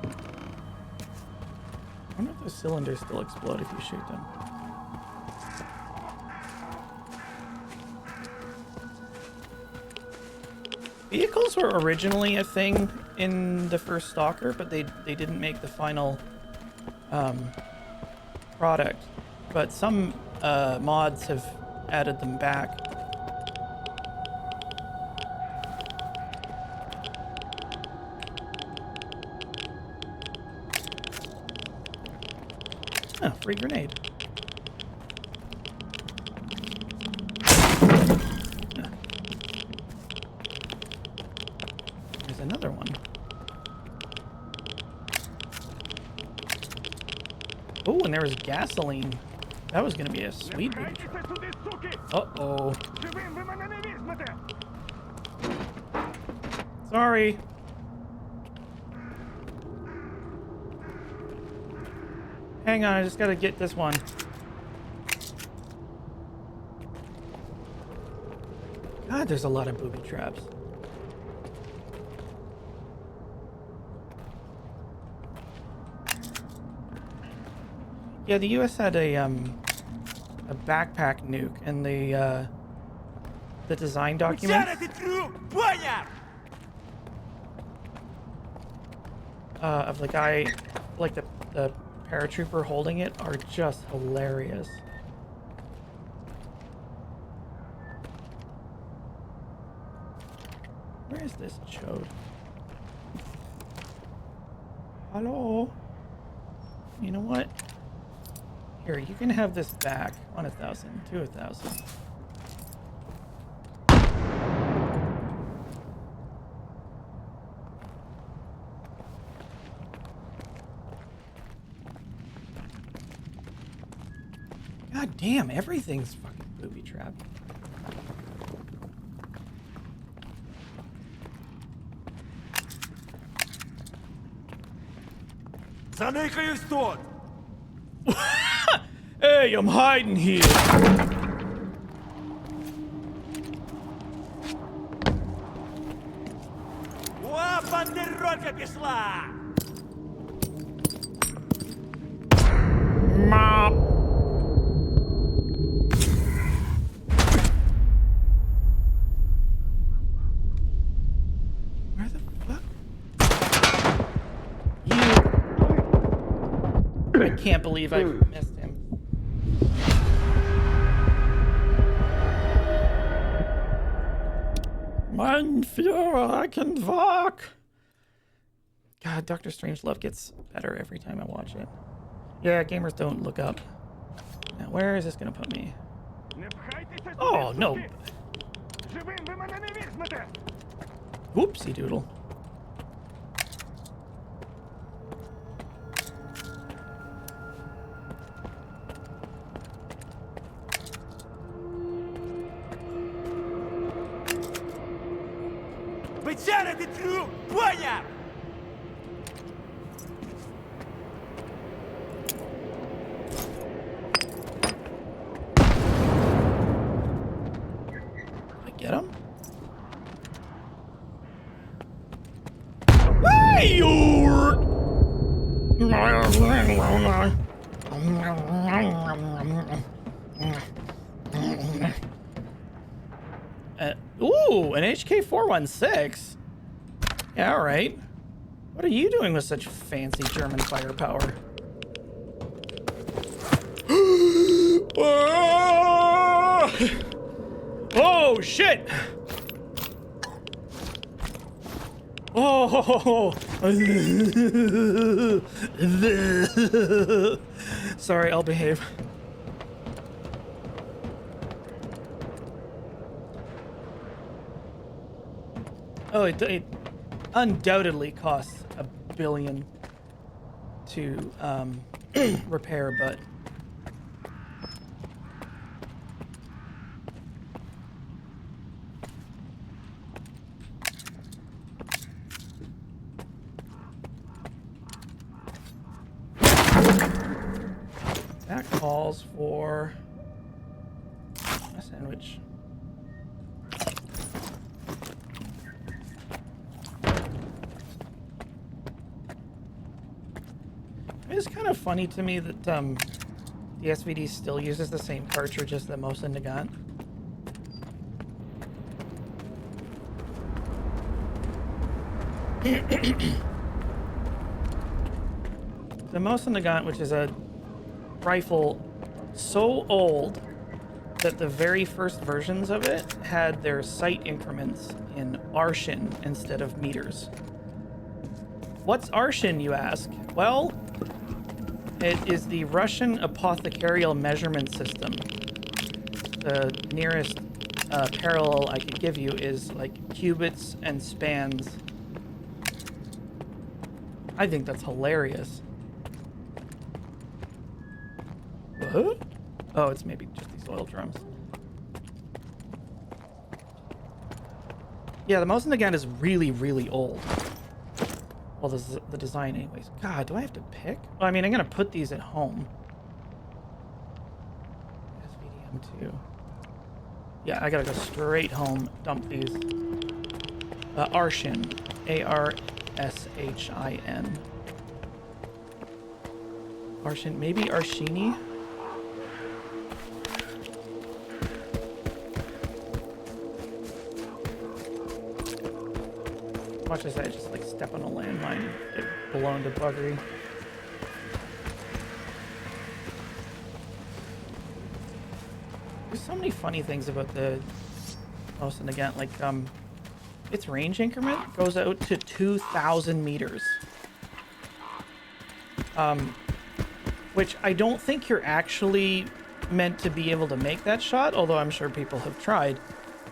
I wonder if the cylinders still explode if you shoot them. Vehicles were originally a thing in the first Stalker, but they didn't make the final product. But some mods have added them back. Oh, free grenade. There's another one. Oh, and there was gasoline. That was gonna be a sweet booby trap. Uh-oh. Sorry. Hang on, I just gotta get this one. God, there's a lot of booby traps. Yeah, the U.S. had a backpack nuke, and the design document of the guy, like the paratrooper holding it, are just hilarious. Where is this chode? Hello? You know what? Here, you can have this back. 1,000 to 1,000. God damn, everything's fucking booby trapped. Заникаюсь тут! Hey, I'm hiding here. О, бандерока пішла! Mop. Where the fuck? I can't believe I missed him. Mein Führer, I can walk. God, Doctor Strangelove gets better every time I watch it. Yeah, gamers don't look up. Now, where is this gonna put me? Oh, no. Whoopsie doodle. Вичарити трюк! Поняв! I get him? Hey, ooh, an HK416. Yeah, all right. What are you doing with such fancy German firepower? Oh, shit! Oh! Sorry, I'll behave. Oh, it undoubtedly costs $1 billion to repair, but that calls for a sandwich. It's kind of funny to me that the SVD still uses the same cartridge as the Mosin Nagant. The Mosin Nagant, which is a rifle so old that the very first versions of it had their sight increments in arshin instead of meters. What's arshin, you ask? Well, it is the Russian apothecarial measurement system. The nearest parallel I could give you is like cubits and spans. I think that's hilarious. What? Oh, it's maybe just these oil drums. Yeah, the Mosin Nagant is really, really old. Well, this is the design anyways. God, do I have to pick? Well, I mean, I'm going to put these at home. SVDM2. Yeah, I got to go straight home, dump these. Arshin. A-R-S-H-I-N. Arshin, maybe Arshini? Much as I just like step on a landmine and get blown to buggery. There's so many funny things about the Mosin Nagant, like its range increment goes out to 2,000 meters. Which I don't think you're actually meant to be able to make that shot, although I'm sure people have tried.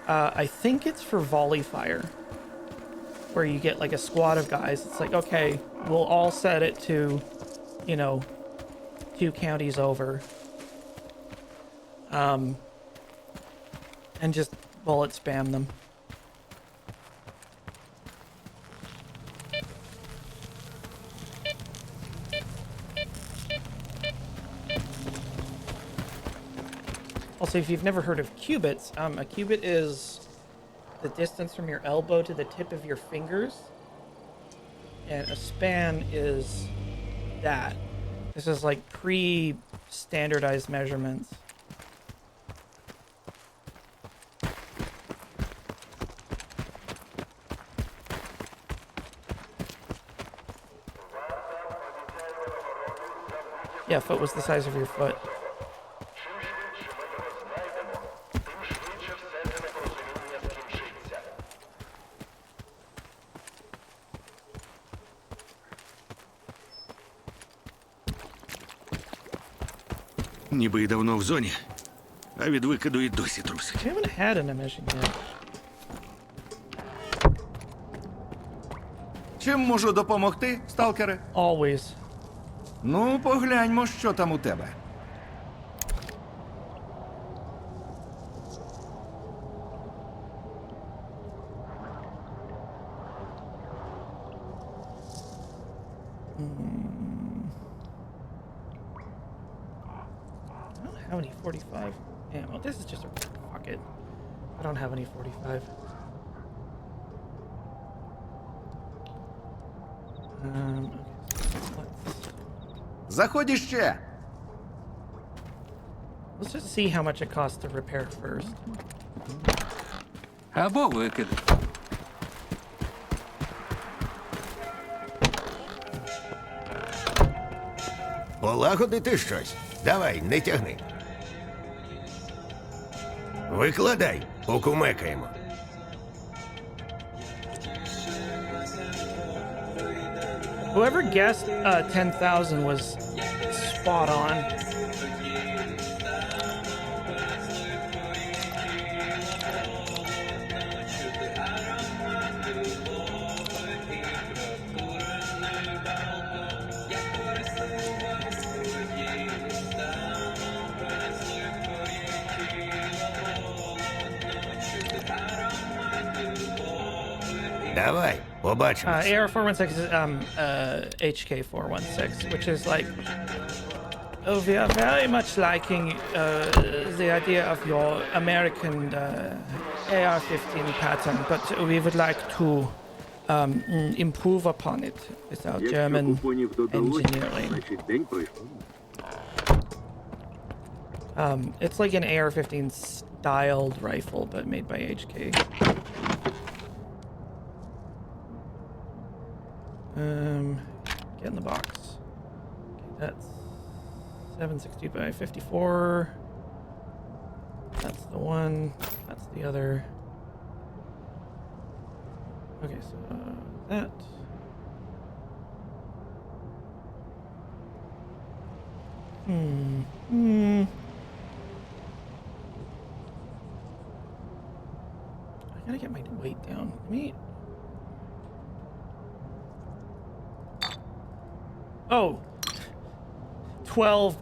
I think it's for volley fire, where you get like a squad of guys. It's like, okay, we'll all set it to, you know, 2 counties over. And just bullet spam them. Also, if you've never heard of cubits, a cubit is the distance from your elbow to the tip of your fingers, and a span is that. This is like pre-standardized measurements. Yeah, foot was the size of your foot. Ніби й давно в зоні, а від викиду і досі трусить. I haven't had an emission yet. Чим можу допомогти, сталкере? Always. Ну, погляньмо, що там у тебе. I don't have any 45 ammo. This is just a fuck it. I don't have any 45. Okay. Заходь іще! Let's just see how much it costs to repair first. Або викид. Полагодити щось? Давай, не тягни. Викладай, покумекаємо. Whoever guessed 10,000 was spot on. Давай, побачимось. AR-416 is HK-416, which is like, oh, we are very much liking the idea of your American AR-15 pattern, but we would like to improve upon it with our German engineering. It's like an AR-15 styled rifle, but made by HK. Get in the box. Okay, that's 760 by 54. That's the one. That's the other. Okay, so that. I gotta get my weight down. Let me. Oh, 12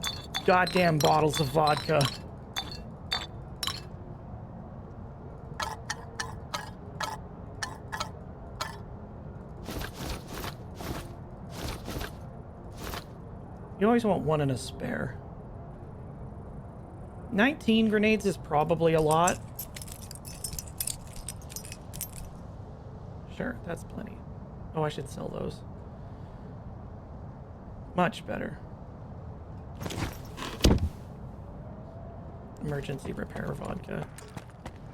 goddamn bottles of vodka. You always want one and a spare. 19 grenades is probably a lot. Sure, that's plenty. Oh, I should sell those. Much better. Emergency repair vodka.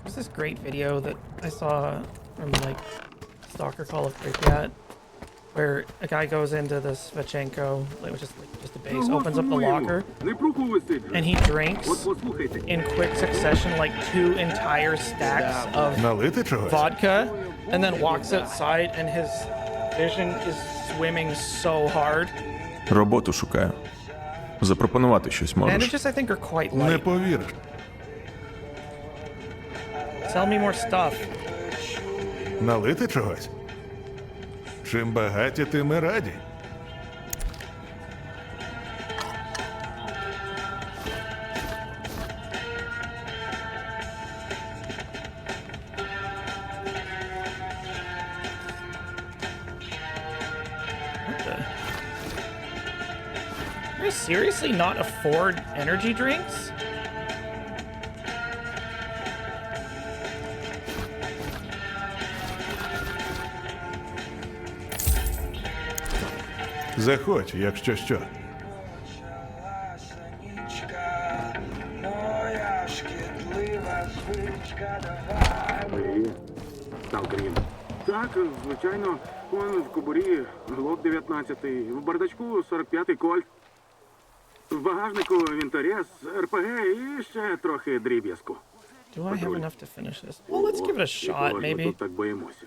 There's this great video that I saw from like Stalker Call of Pripyat, where a guy goes into the Svachenko, like just a base, opens up the locker, and he drinks in quick succession like 2 entire stacks of vodka, and then walks outside, and his vision is swimming so hard. Роботу шукаю. Запропонувати щось можеш? Bandages, I think, are quite light. Не повіриш. Sell me more stuff. Налити чогось? Чим багаті, тим і раді. Can I seriously not afford energy drinks? Заходь, якщо що. S.T.A.L.K.E.R. Так, звичайно, вон в кобурі глок 19, в бардачку 45-й кольт. В багажнику вінторез, РПГ і ще трохи дріб'язку. Do I have enough to finish this? Well, let's give it a shot, maybe. Тут так боїмося.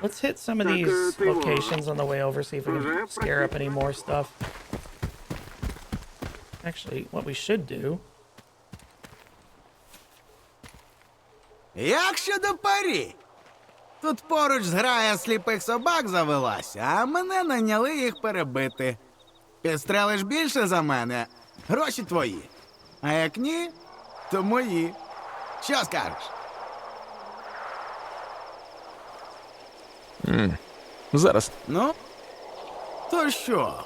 Let's hit some of these locations on the way over, see if we can scare up any more stuff. Actually, what we should do... Як щодо парі? Тут поруч зграя сліпих собак завелася, а мене наняли їх перебити. Підстрелиш більше за мене, гроші твої. А як ні, то мої. Що скажеш? Зараз. Ну? То що?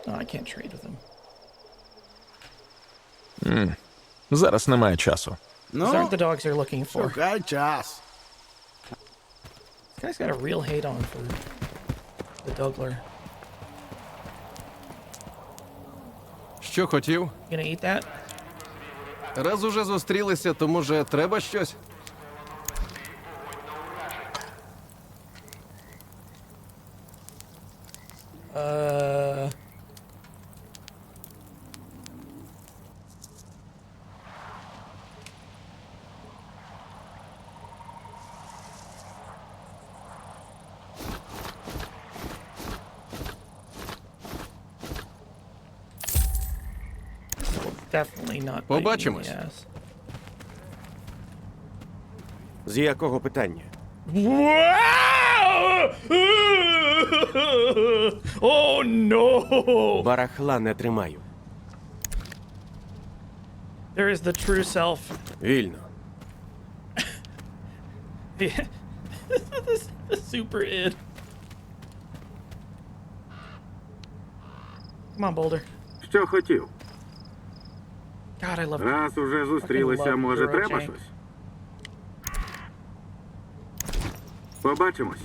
No, I can't trade with him. Зараз немає часу. Ну, These aren't the dogs you're looking for. Шукай час. This guy's got a real hate on for the Dougler. Що хотів? You gonna eat that? Раз уже зустрілися, то може треба щось? Definitely not. Побачимось. biting me in the ass. З якого питання? Oh no! Барахла не тримаю. There is the true self. Вільно. the super id. Come on, Boulder. Що хотів? God, I love it. Раз уже зустрілися, може, треба щось? Побачимось.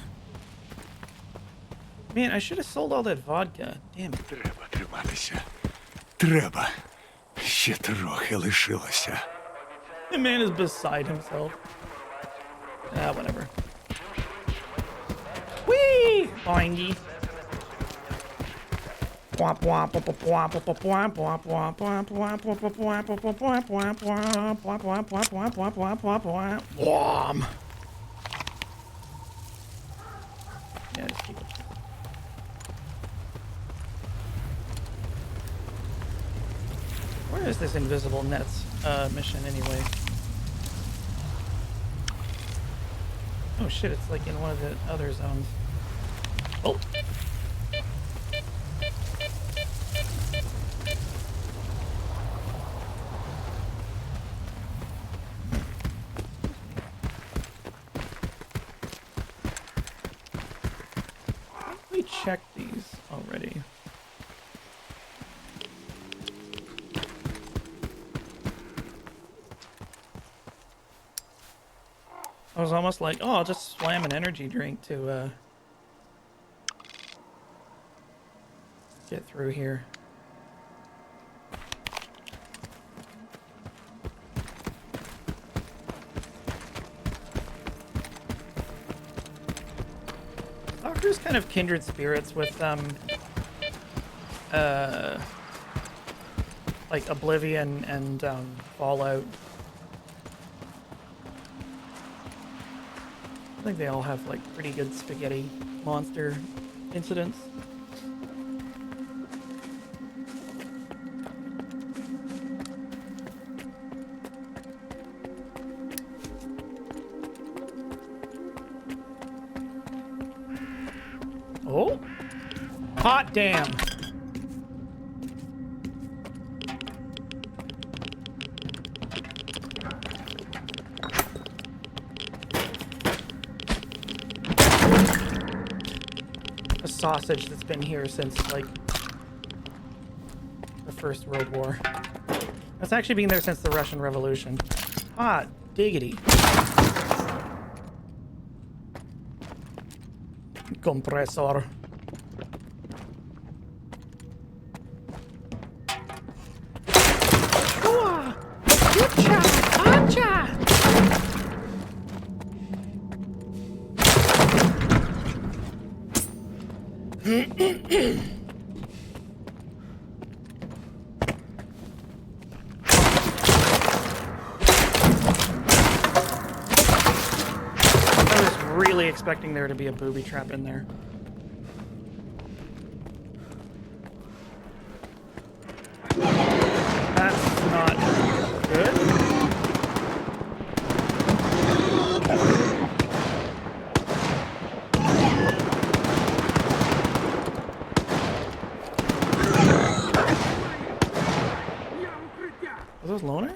Man, I should have sold all that vodka. Damn it. Треба триматися. Треба. Ще трохи лишилося. The man is beside himself. Ah, whatever. Whee! Boingy. Wham. Yeah, just keep it. Where is this invisible nets mission anyway? Oh shit, it's like in one of the other zones. Oh. We checked these already. I was almost like, oh, I'll just slam an energy drink to get through here. S.T.A.L.K.E.R.'s kind of kindred spirits with like Oblivion and Fallout. I think they all have like pretty good spaghetti monster incidents. Oh, hot damn. Sausage that's been here since like the First World War. That's actually been there since the Russian Revolution. Hot diggity. Compressor. Expecting there to be a booby trap in there. That's not good. Are those loners?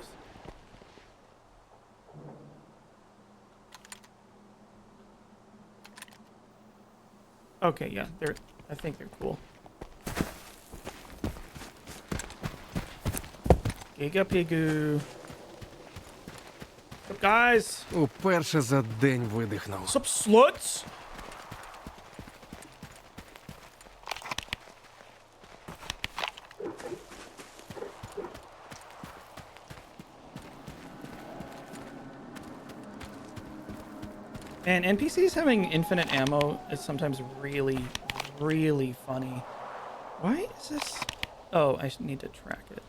Okay, yeah, I think they're cool. Giga Pigu. Sup, guys? Уперше за день видихнув. Sup, sluts? And NPCs having infinite ammo is sometimes really, really funny. Why is this? Oh, I need to track it.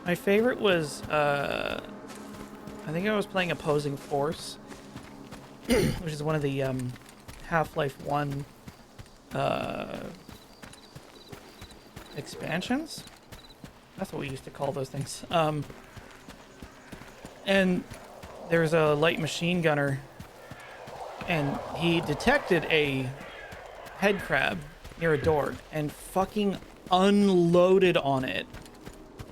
My favorite was, I think I was playing Opposing Force, which is one of the Half-Life 1 expansions. That's what we used to call those things. And there's a light machine gunner, and he detected a head crab near a door and fucking unloaded on it.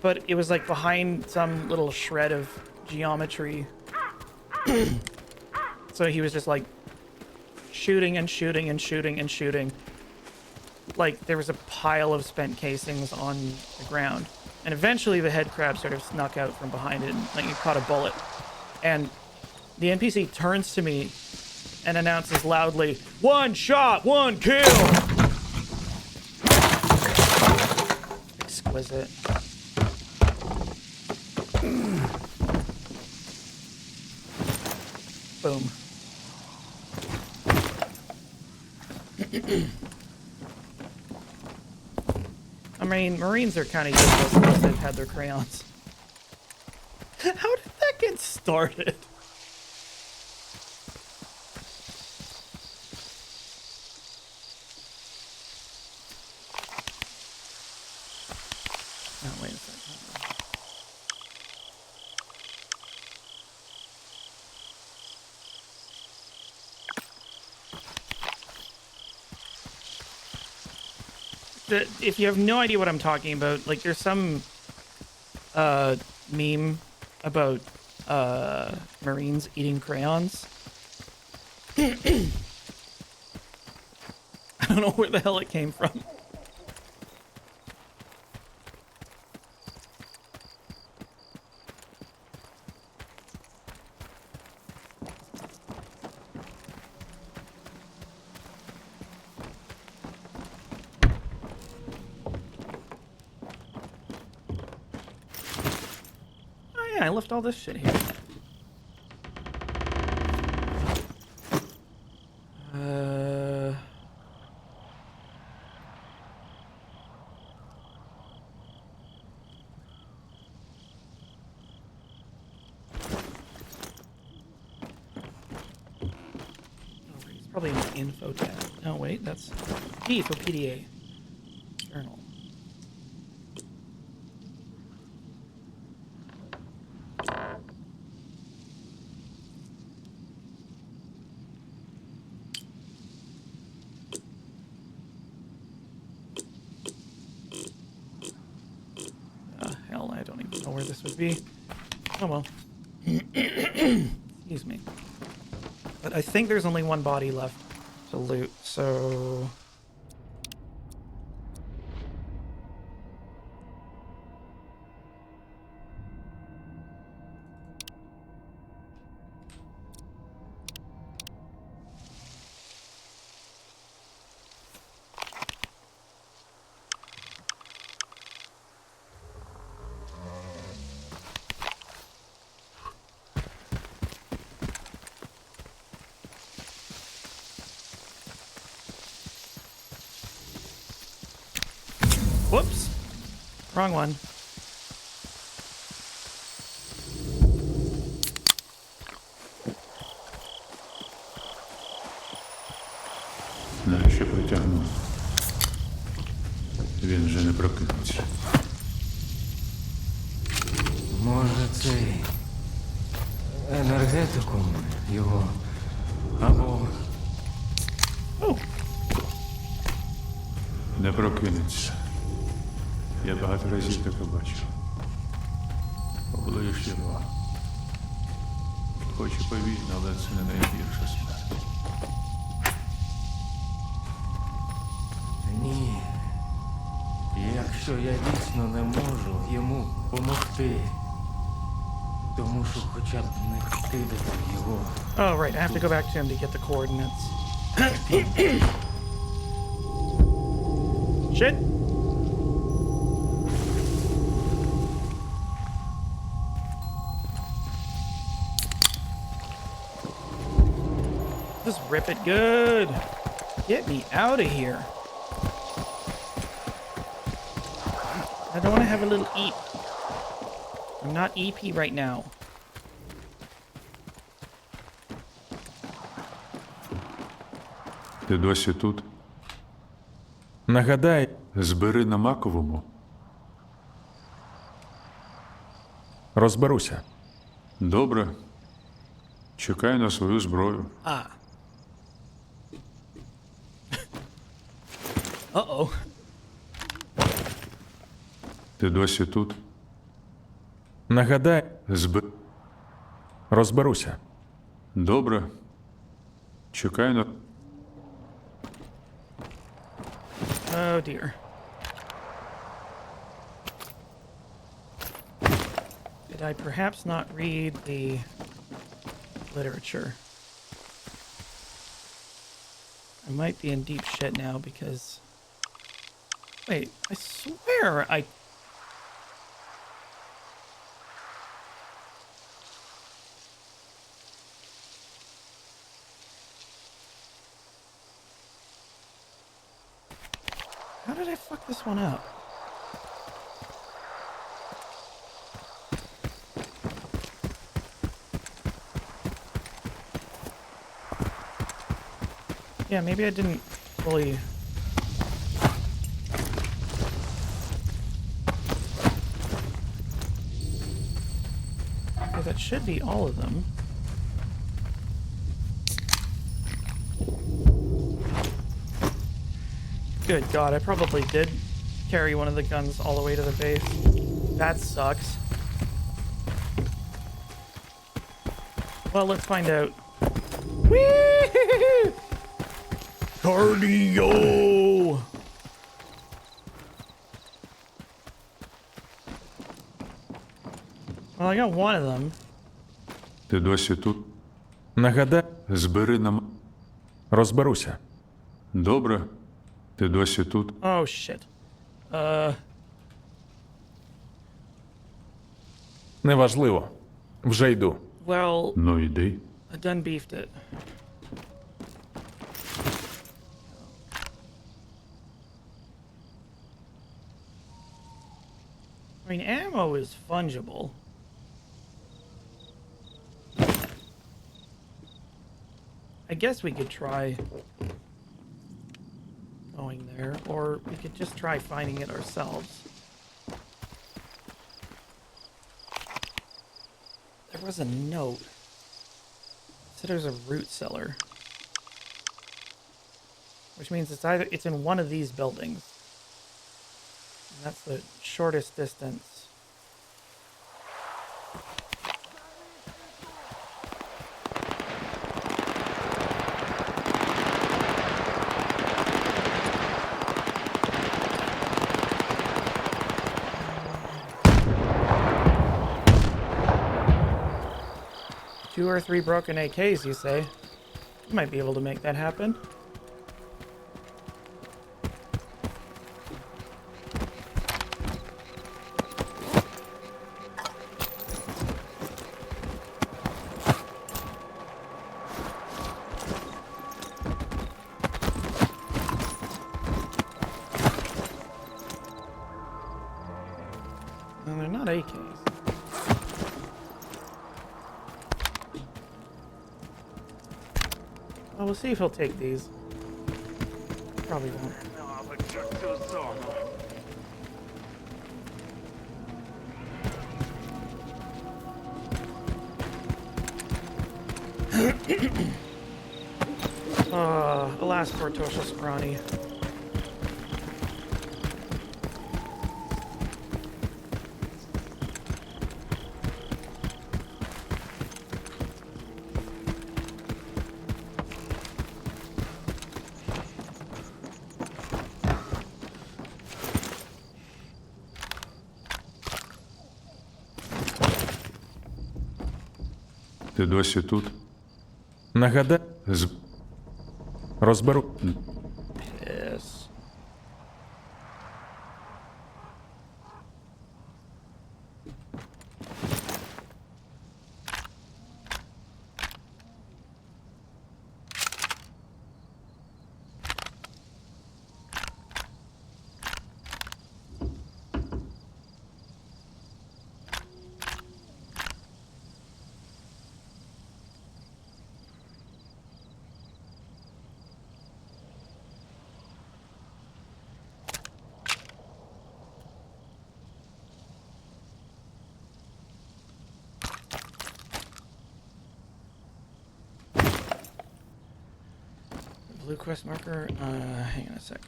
But it was like behind some little shred of geometry. So he was just like shooting and shooting and shooting and shooting. Like there was a pile of spent casings on the ground. And eventually the head crab sort of snuck out from behind it and like he caught a bullet. And the NPC turns to me and announces loudly, "One shot, one kill!" Exquisite. Boom. I mean, Marines are kind of useless unless they've had their crayons. How did that get started? Oh, wait a second. If you have no idea what I'm talking about, like there's some meme about Marines eating crayons. I don't know where the hell it came from. Oh yeah, I left all this shit here. Probably an info tab. No, wait, that's P for PDA. Journal. Hell, I don't even know where this would be. Oh well. Excuse me. But I think there's only one body left to loot, so... Whoops! Wrong one. Нащо притягнув? Він вже не прокинеться. Може, цей енергетиком його або. Не прокинеться. Я багато разів таке бачив. Облиш його. Хоч і повільно, але це не найгірша смерть. Ні. Якщо я дійсно не можу йому помогти, то мушу хоча б не кидати його. Oh, right, I have to go back to him to get the coordinates. Shit! Just rip it good. Get me out of here. I don't want to have a little eep. I'm not EP right now. Ти досі тут? Нагадай, Збери на Маковому. розберуся. Добре. Чекай на свою зброю. Ah. Uh-oh. Ти досі тут? Нагадай, розберуся. Добре. Чекай на... Oh dear. Did I perhaps not read the literature? I might be in deep shit now because... Wait, I swear I... did I fuck this one up? Yeah, maybe I didn't fully... Okay, that should be all of them. Good God, I probably did carry one of the guns all the way to the base. That sucks. Well, let's find out. Whee! Cardio! Well, I got one of them. Ти досі тут? Нагадай, Збери нам. розберуся. Добре. Ти досі тут? Oh, shit. Неважливо. Вже йду. Well, Ну йди. I done beefed it. I mean, ammo is fungible. I guess we could try going there, or we could just try finding it ourselves. There was a note. It said there's a root cellar. Which means it's in one of these buildings. And that's the shortest distance. Two or three broken AKs, you say? You might be able to make that happen. No, they're not AKs. Well, we'll see if he'll take these. Probably won't. Alas, poor Tosha Soprani. Ти досі тут? Нагадай, розберу. Yes. Blue quest marker. Hang on a sec.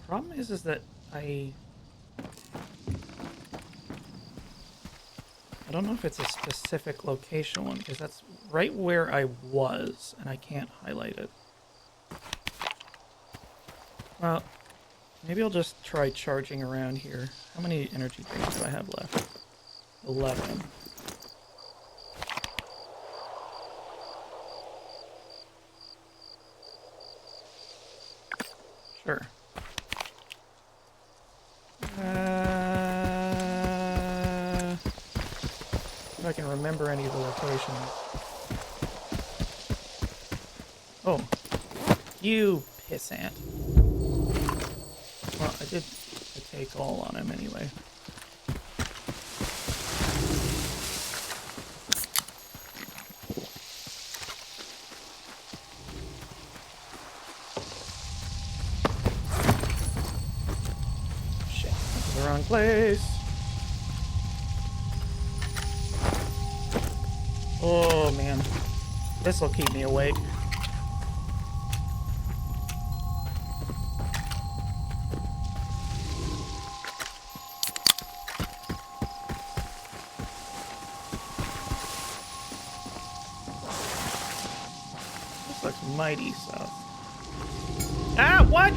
Problem is that I don't know if it's a specific location one, because that's right where I was, and I can't highlight it. Well, maybe I'll just try charging around here. How many energy drinks do I have left? 11. Sure. if I can remember any of the locations. Oh. You pissant. Well, I did a take all on him anyway. Shit, that's the wrong place. Oh man, this'll keep me awake. This looks mighty south. Ah, what?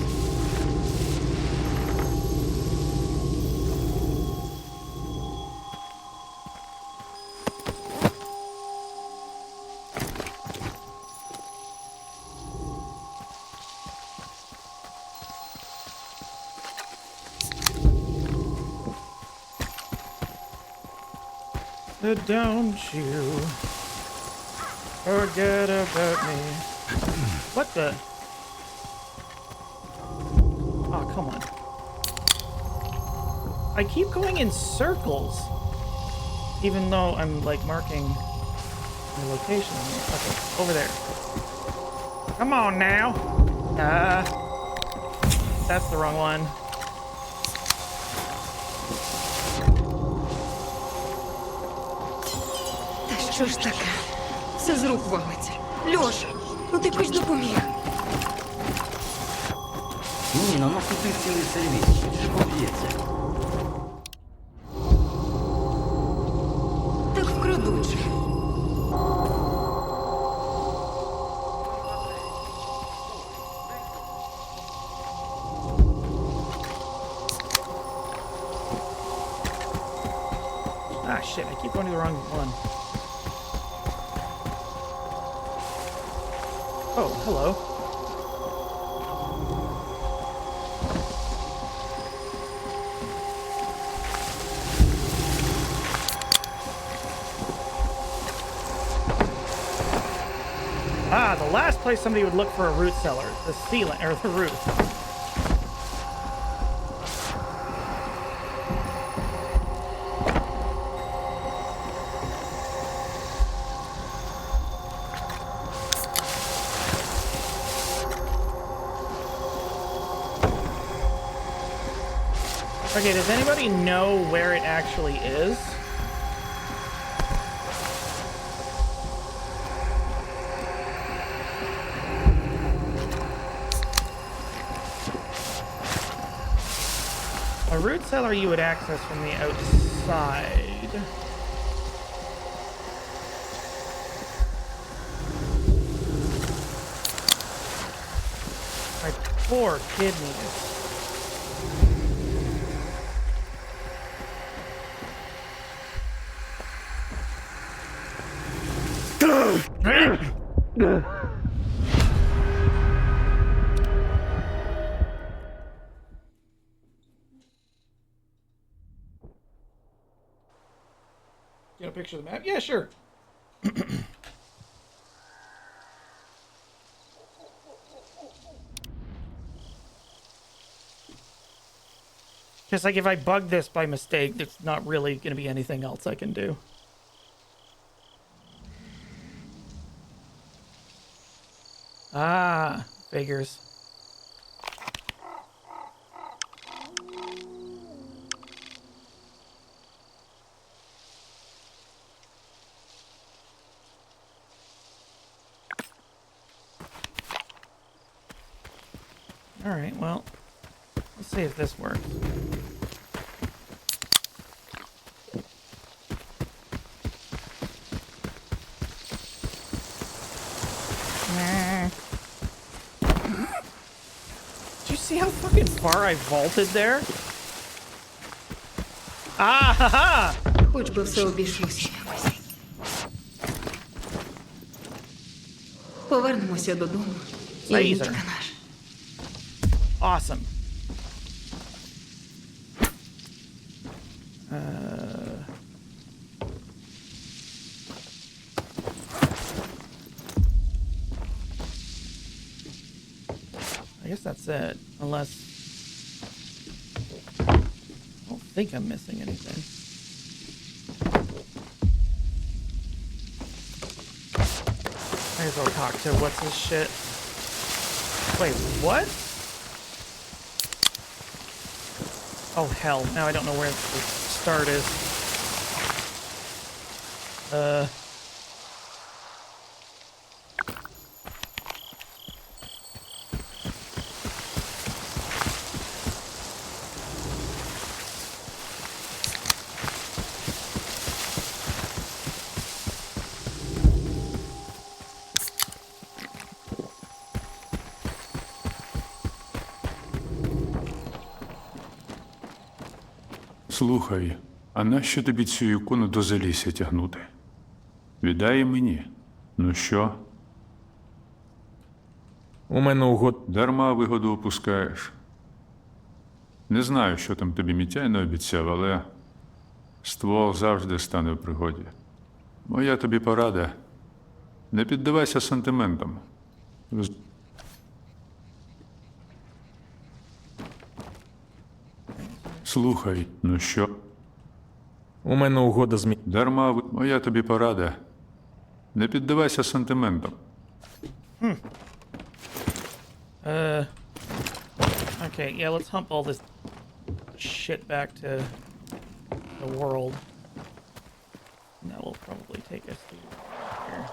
Don't you forget about me. What the? Oh, come on. I keep going in circles. Even though I'm, like, marking the location. Okay, over there. Come on now. That's the wrong one. Що ж таке? Все з рук валиться. Льоша, ну ти хоч допоміг. Ні, ну тут цілий сервіс, що ж поб'ється. Так вкрадуть же. Ah, shit, I keep going to the wrong one. Oh, hello. Ah, the last place somebody would look for a root cellar. The ceiling, or the roof. Okay, does anybody know where it actually is? A root cellar you would access from the outside. My poor kidneys. Get a picture of the map? Yeah, sure. Just like if I bug this by mistake, there's not really going to be anything else I can do. Ah, figures. All right, well, let's see if this works. Did you see how fucking far I vaulted there? Ah, ha, ha! Хоч би все обійшлося якось. Повернемося додому. І Laser. наш. Awesome. I guess that's it. Unless... I don't think I'm missing anything. Might as well talk to what's his shit. Wait, what? Oh hell, now I don't know where the start is. Слухай, а нащо тобі цю ікону до залісся тягнути? Віддай її мені. Ну що? У мене угод... Дарма вигоду опускаєш. Не знаю, що там тобі Мітяй не обіцяв, але ствол завжди стане в пригоді. Моя тобі порада. Не піддавайся сантиментам. Слухай, ну що? У мене угода з Дарма, моя тобі порада. Не піддавайся сантиментам. Okay, yeah, let's hump all this shit back to the world. And that will probably take us through here.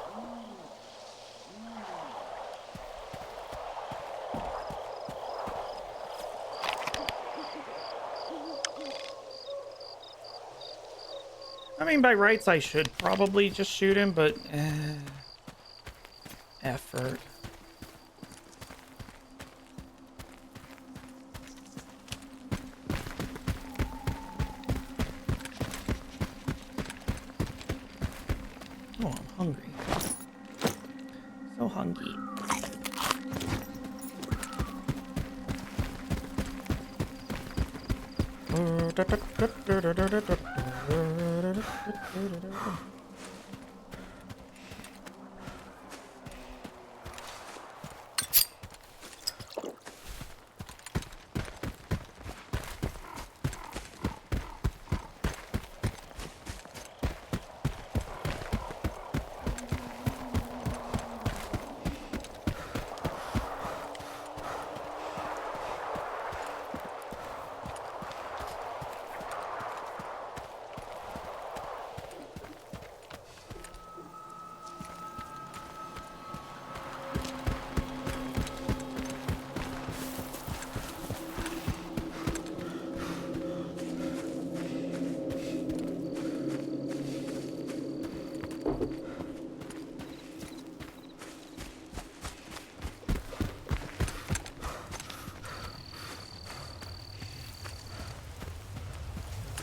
I mean, by rights, I should probably just shoot him, but... effort. Oh, I'm hungry. So hungry.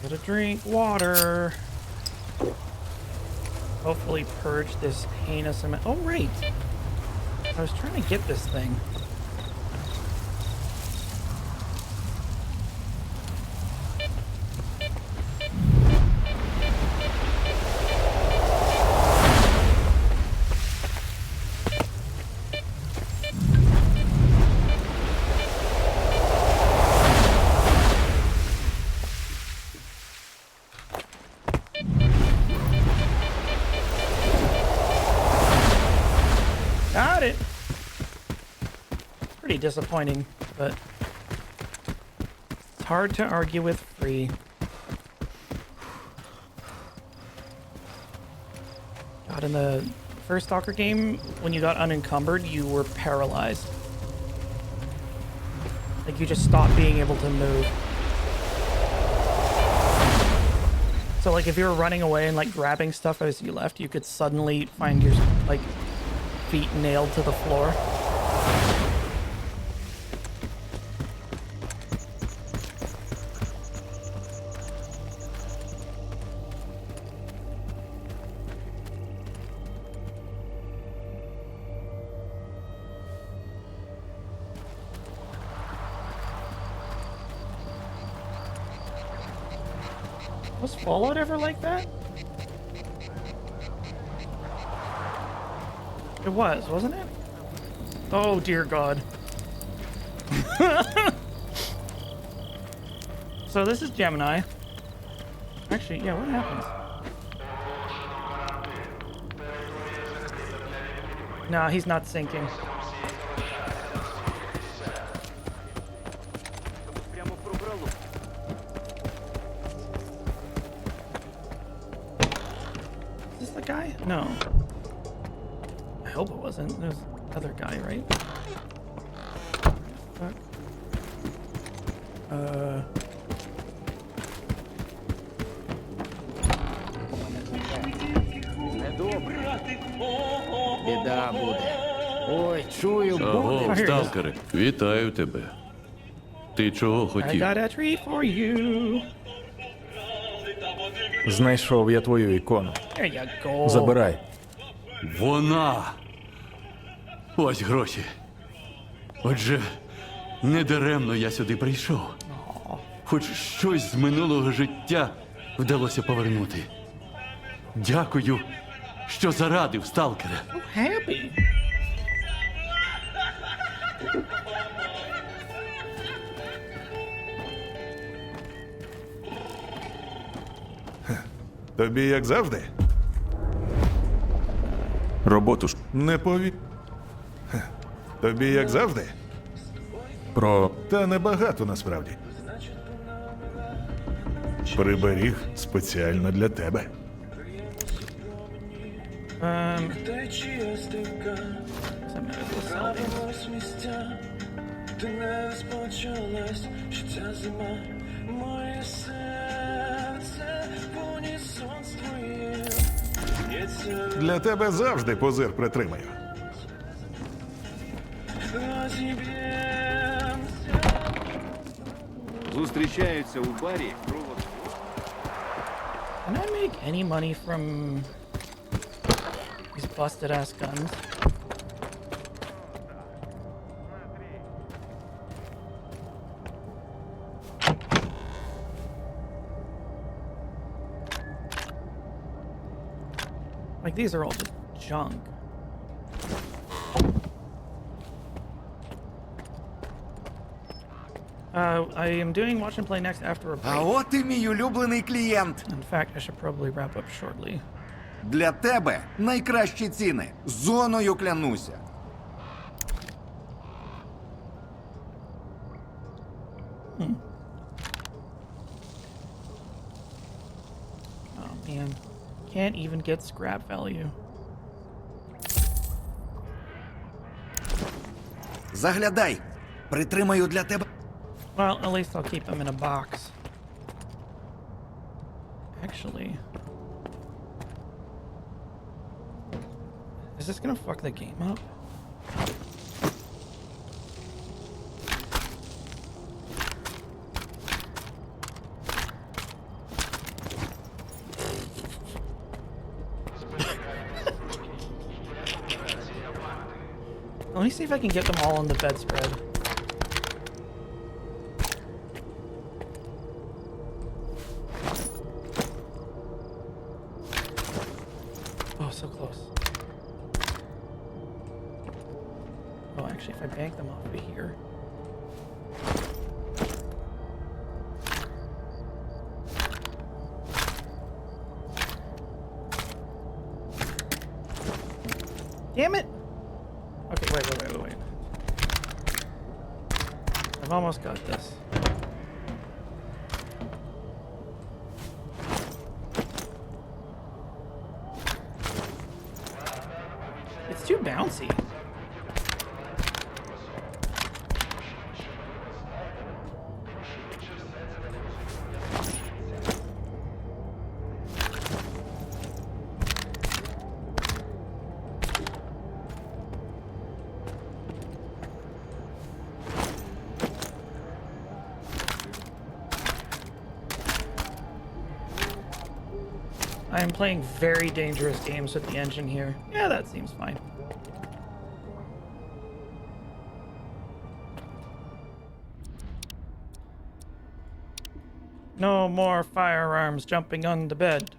Gotta drink water. Hopefully purge this heinous amount. Oh, right. I was trying to get this thing. Got it. Pretty disappointing, but it's hard to argue with free. God, in the first Stalker game, when you got unencumbered, you were paralyzed. Like, you just stopped being able to move. So, like, if you were running away and, like, grabbing stuff as you left, you could suddenly find your, like, feet nailed to the floor. Was Fallout ever like that? It was, wasn't it? Oh, dear God. So this is Gemini. Actually, yeah, what happens? No, he's not sinking. Is this the guy? No. I hope it wasn't. There's other guy, right? Fuck. Біда буде. Ой, чую, Ого, Oh, here he is. сталкере, вітаю тебе. Ти чого I хотів? got a treat for you. Знайшов я твою ікону. There you go. Забирай. Вона. Ось гроші. Отже, недаремно я сюди прийшов. Хоч щось з минулого життя вдалося повернути. Дякую, що зарадив, сталкере. Happy. Тобі як завжди? Роботу ж. Не пові. Тобі як завжди? Про... Та небагато насправді. Приберіг спеціально для тебе. Для тебе завжди позир притримаю. Зустрічаються у барі. Can I make any money from these busted ass guns? Like these are all just junk. I am doing watch and play next after a break. А от і мій улюблений клієнт. In fact, I should probably wrap up shortly. Для тебе найкращі ціни. Зоною клянуся. Oh man, can't even get scrap value. Заглядай. Притримаю для тебе. Well, at least I'll keep them in a box. Actually, is this gonna fuck the game up? Let me see if I can get them all on the bedspread. Oh, so close. Oh, actually, if I bank them off of here. Damn it! Okay, wait. I've almost got this. It's too bouncy. I am playing very dangerous games with the engine here. Yeah, that seems fine. No more firearms jumping on the bed.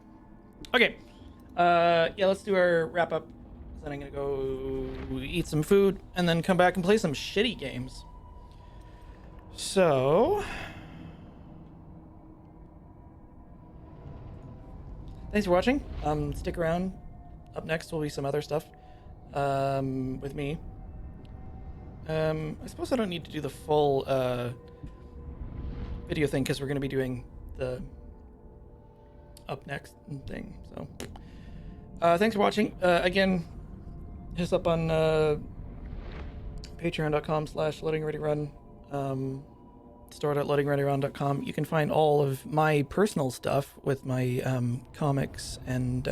Okay. Yeah, let's do our wrap up. Then I'm gonna go eat some food and then come back and play some shitty games. So, thanks for watching. Stick around. Up next will be some other stuff with me. I suppose I don't need to do the full video thing because we're going to be doing the up next thing. So, thanks for watching. Again, hit us up on patreon.com/loadingreadyrun. Store.loadingreadyrun.com. You can find all of my personal stuff with my comics and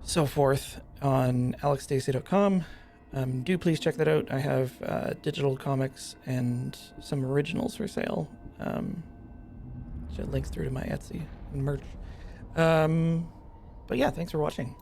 so forth on alexstacy.com. Do please check that out. I have digital comics and some originals for sale. Which links through to my Etsy and merch. But yeah, thanks for watching.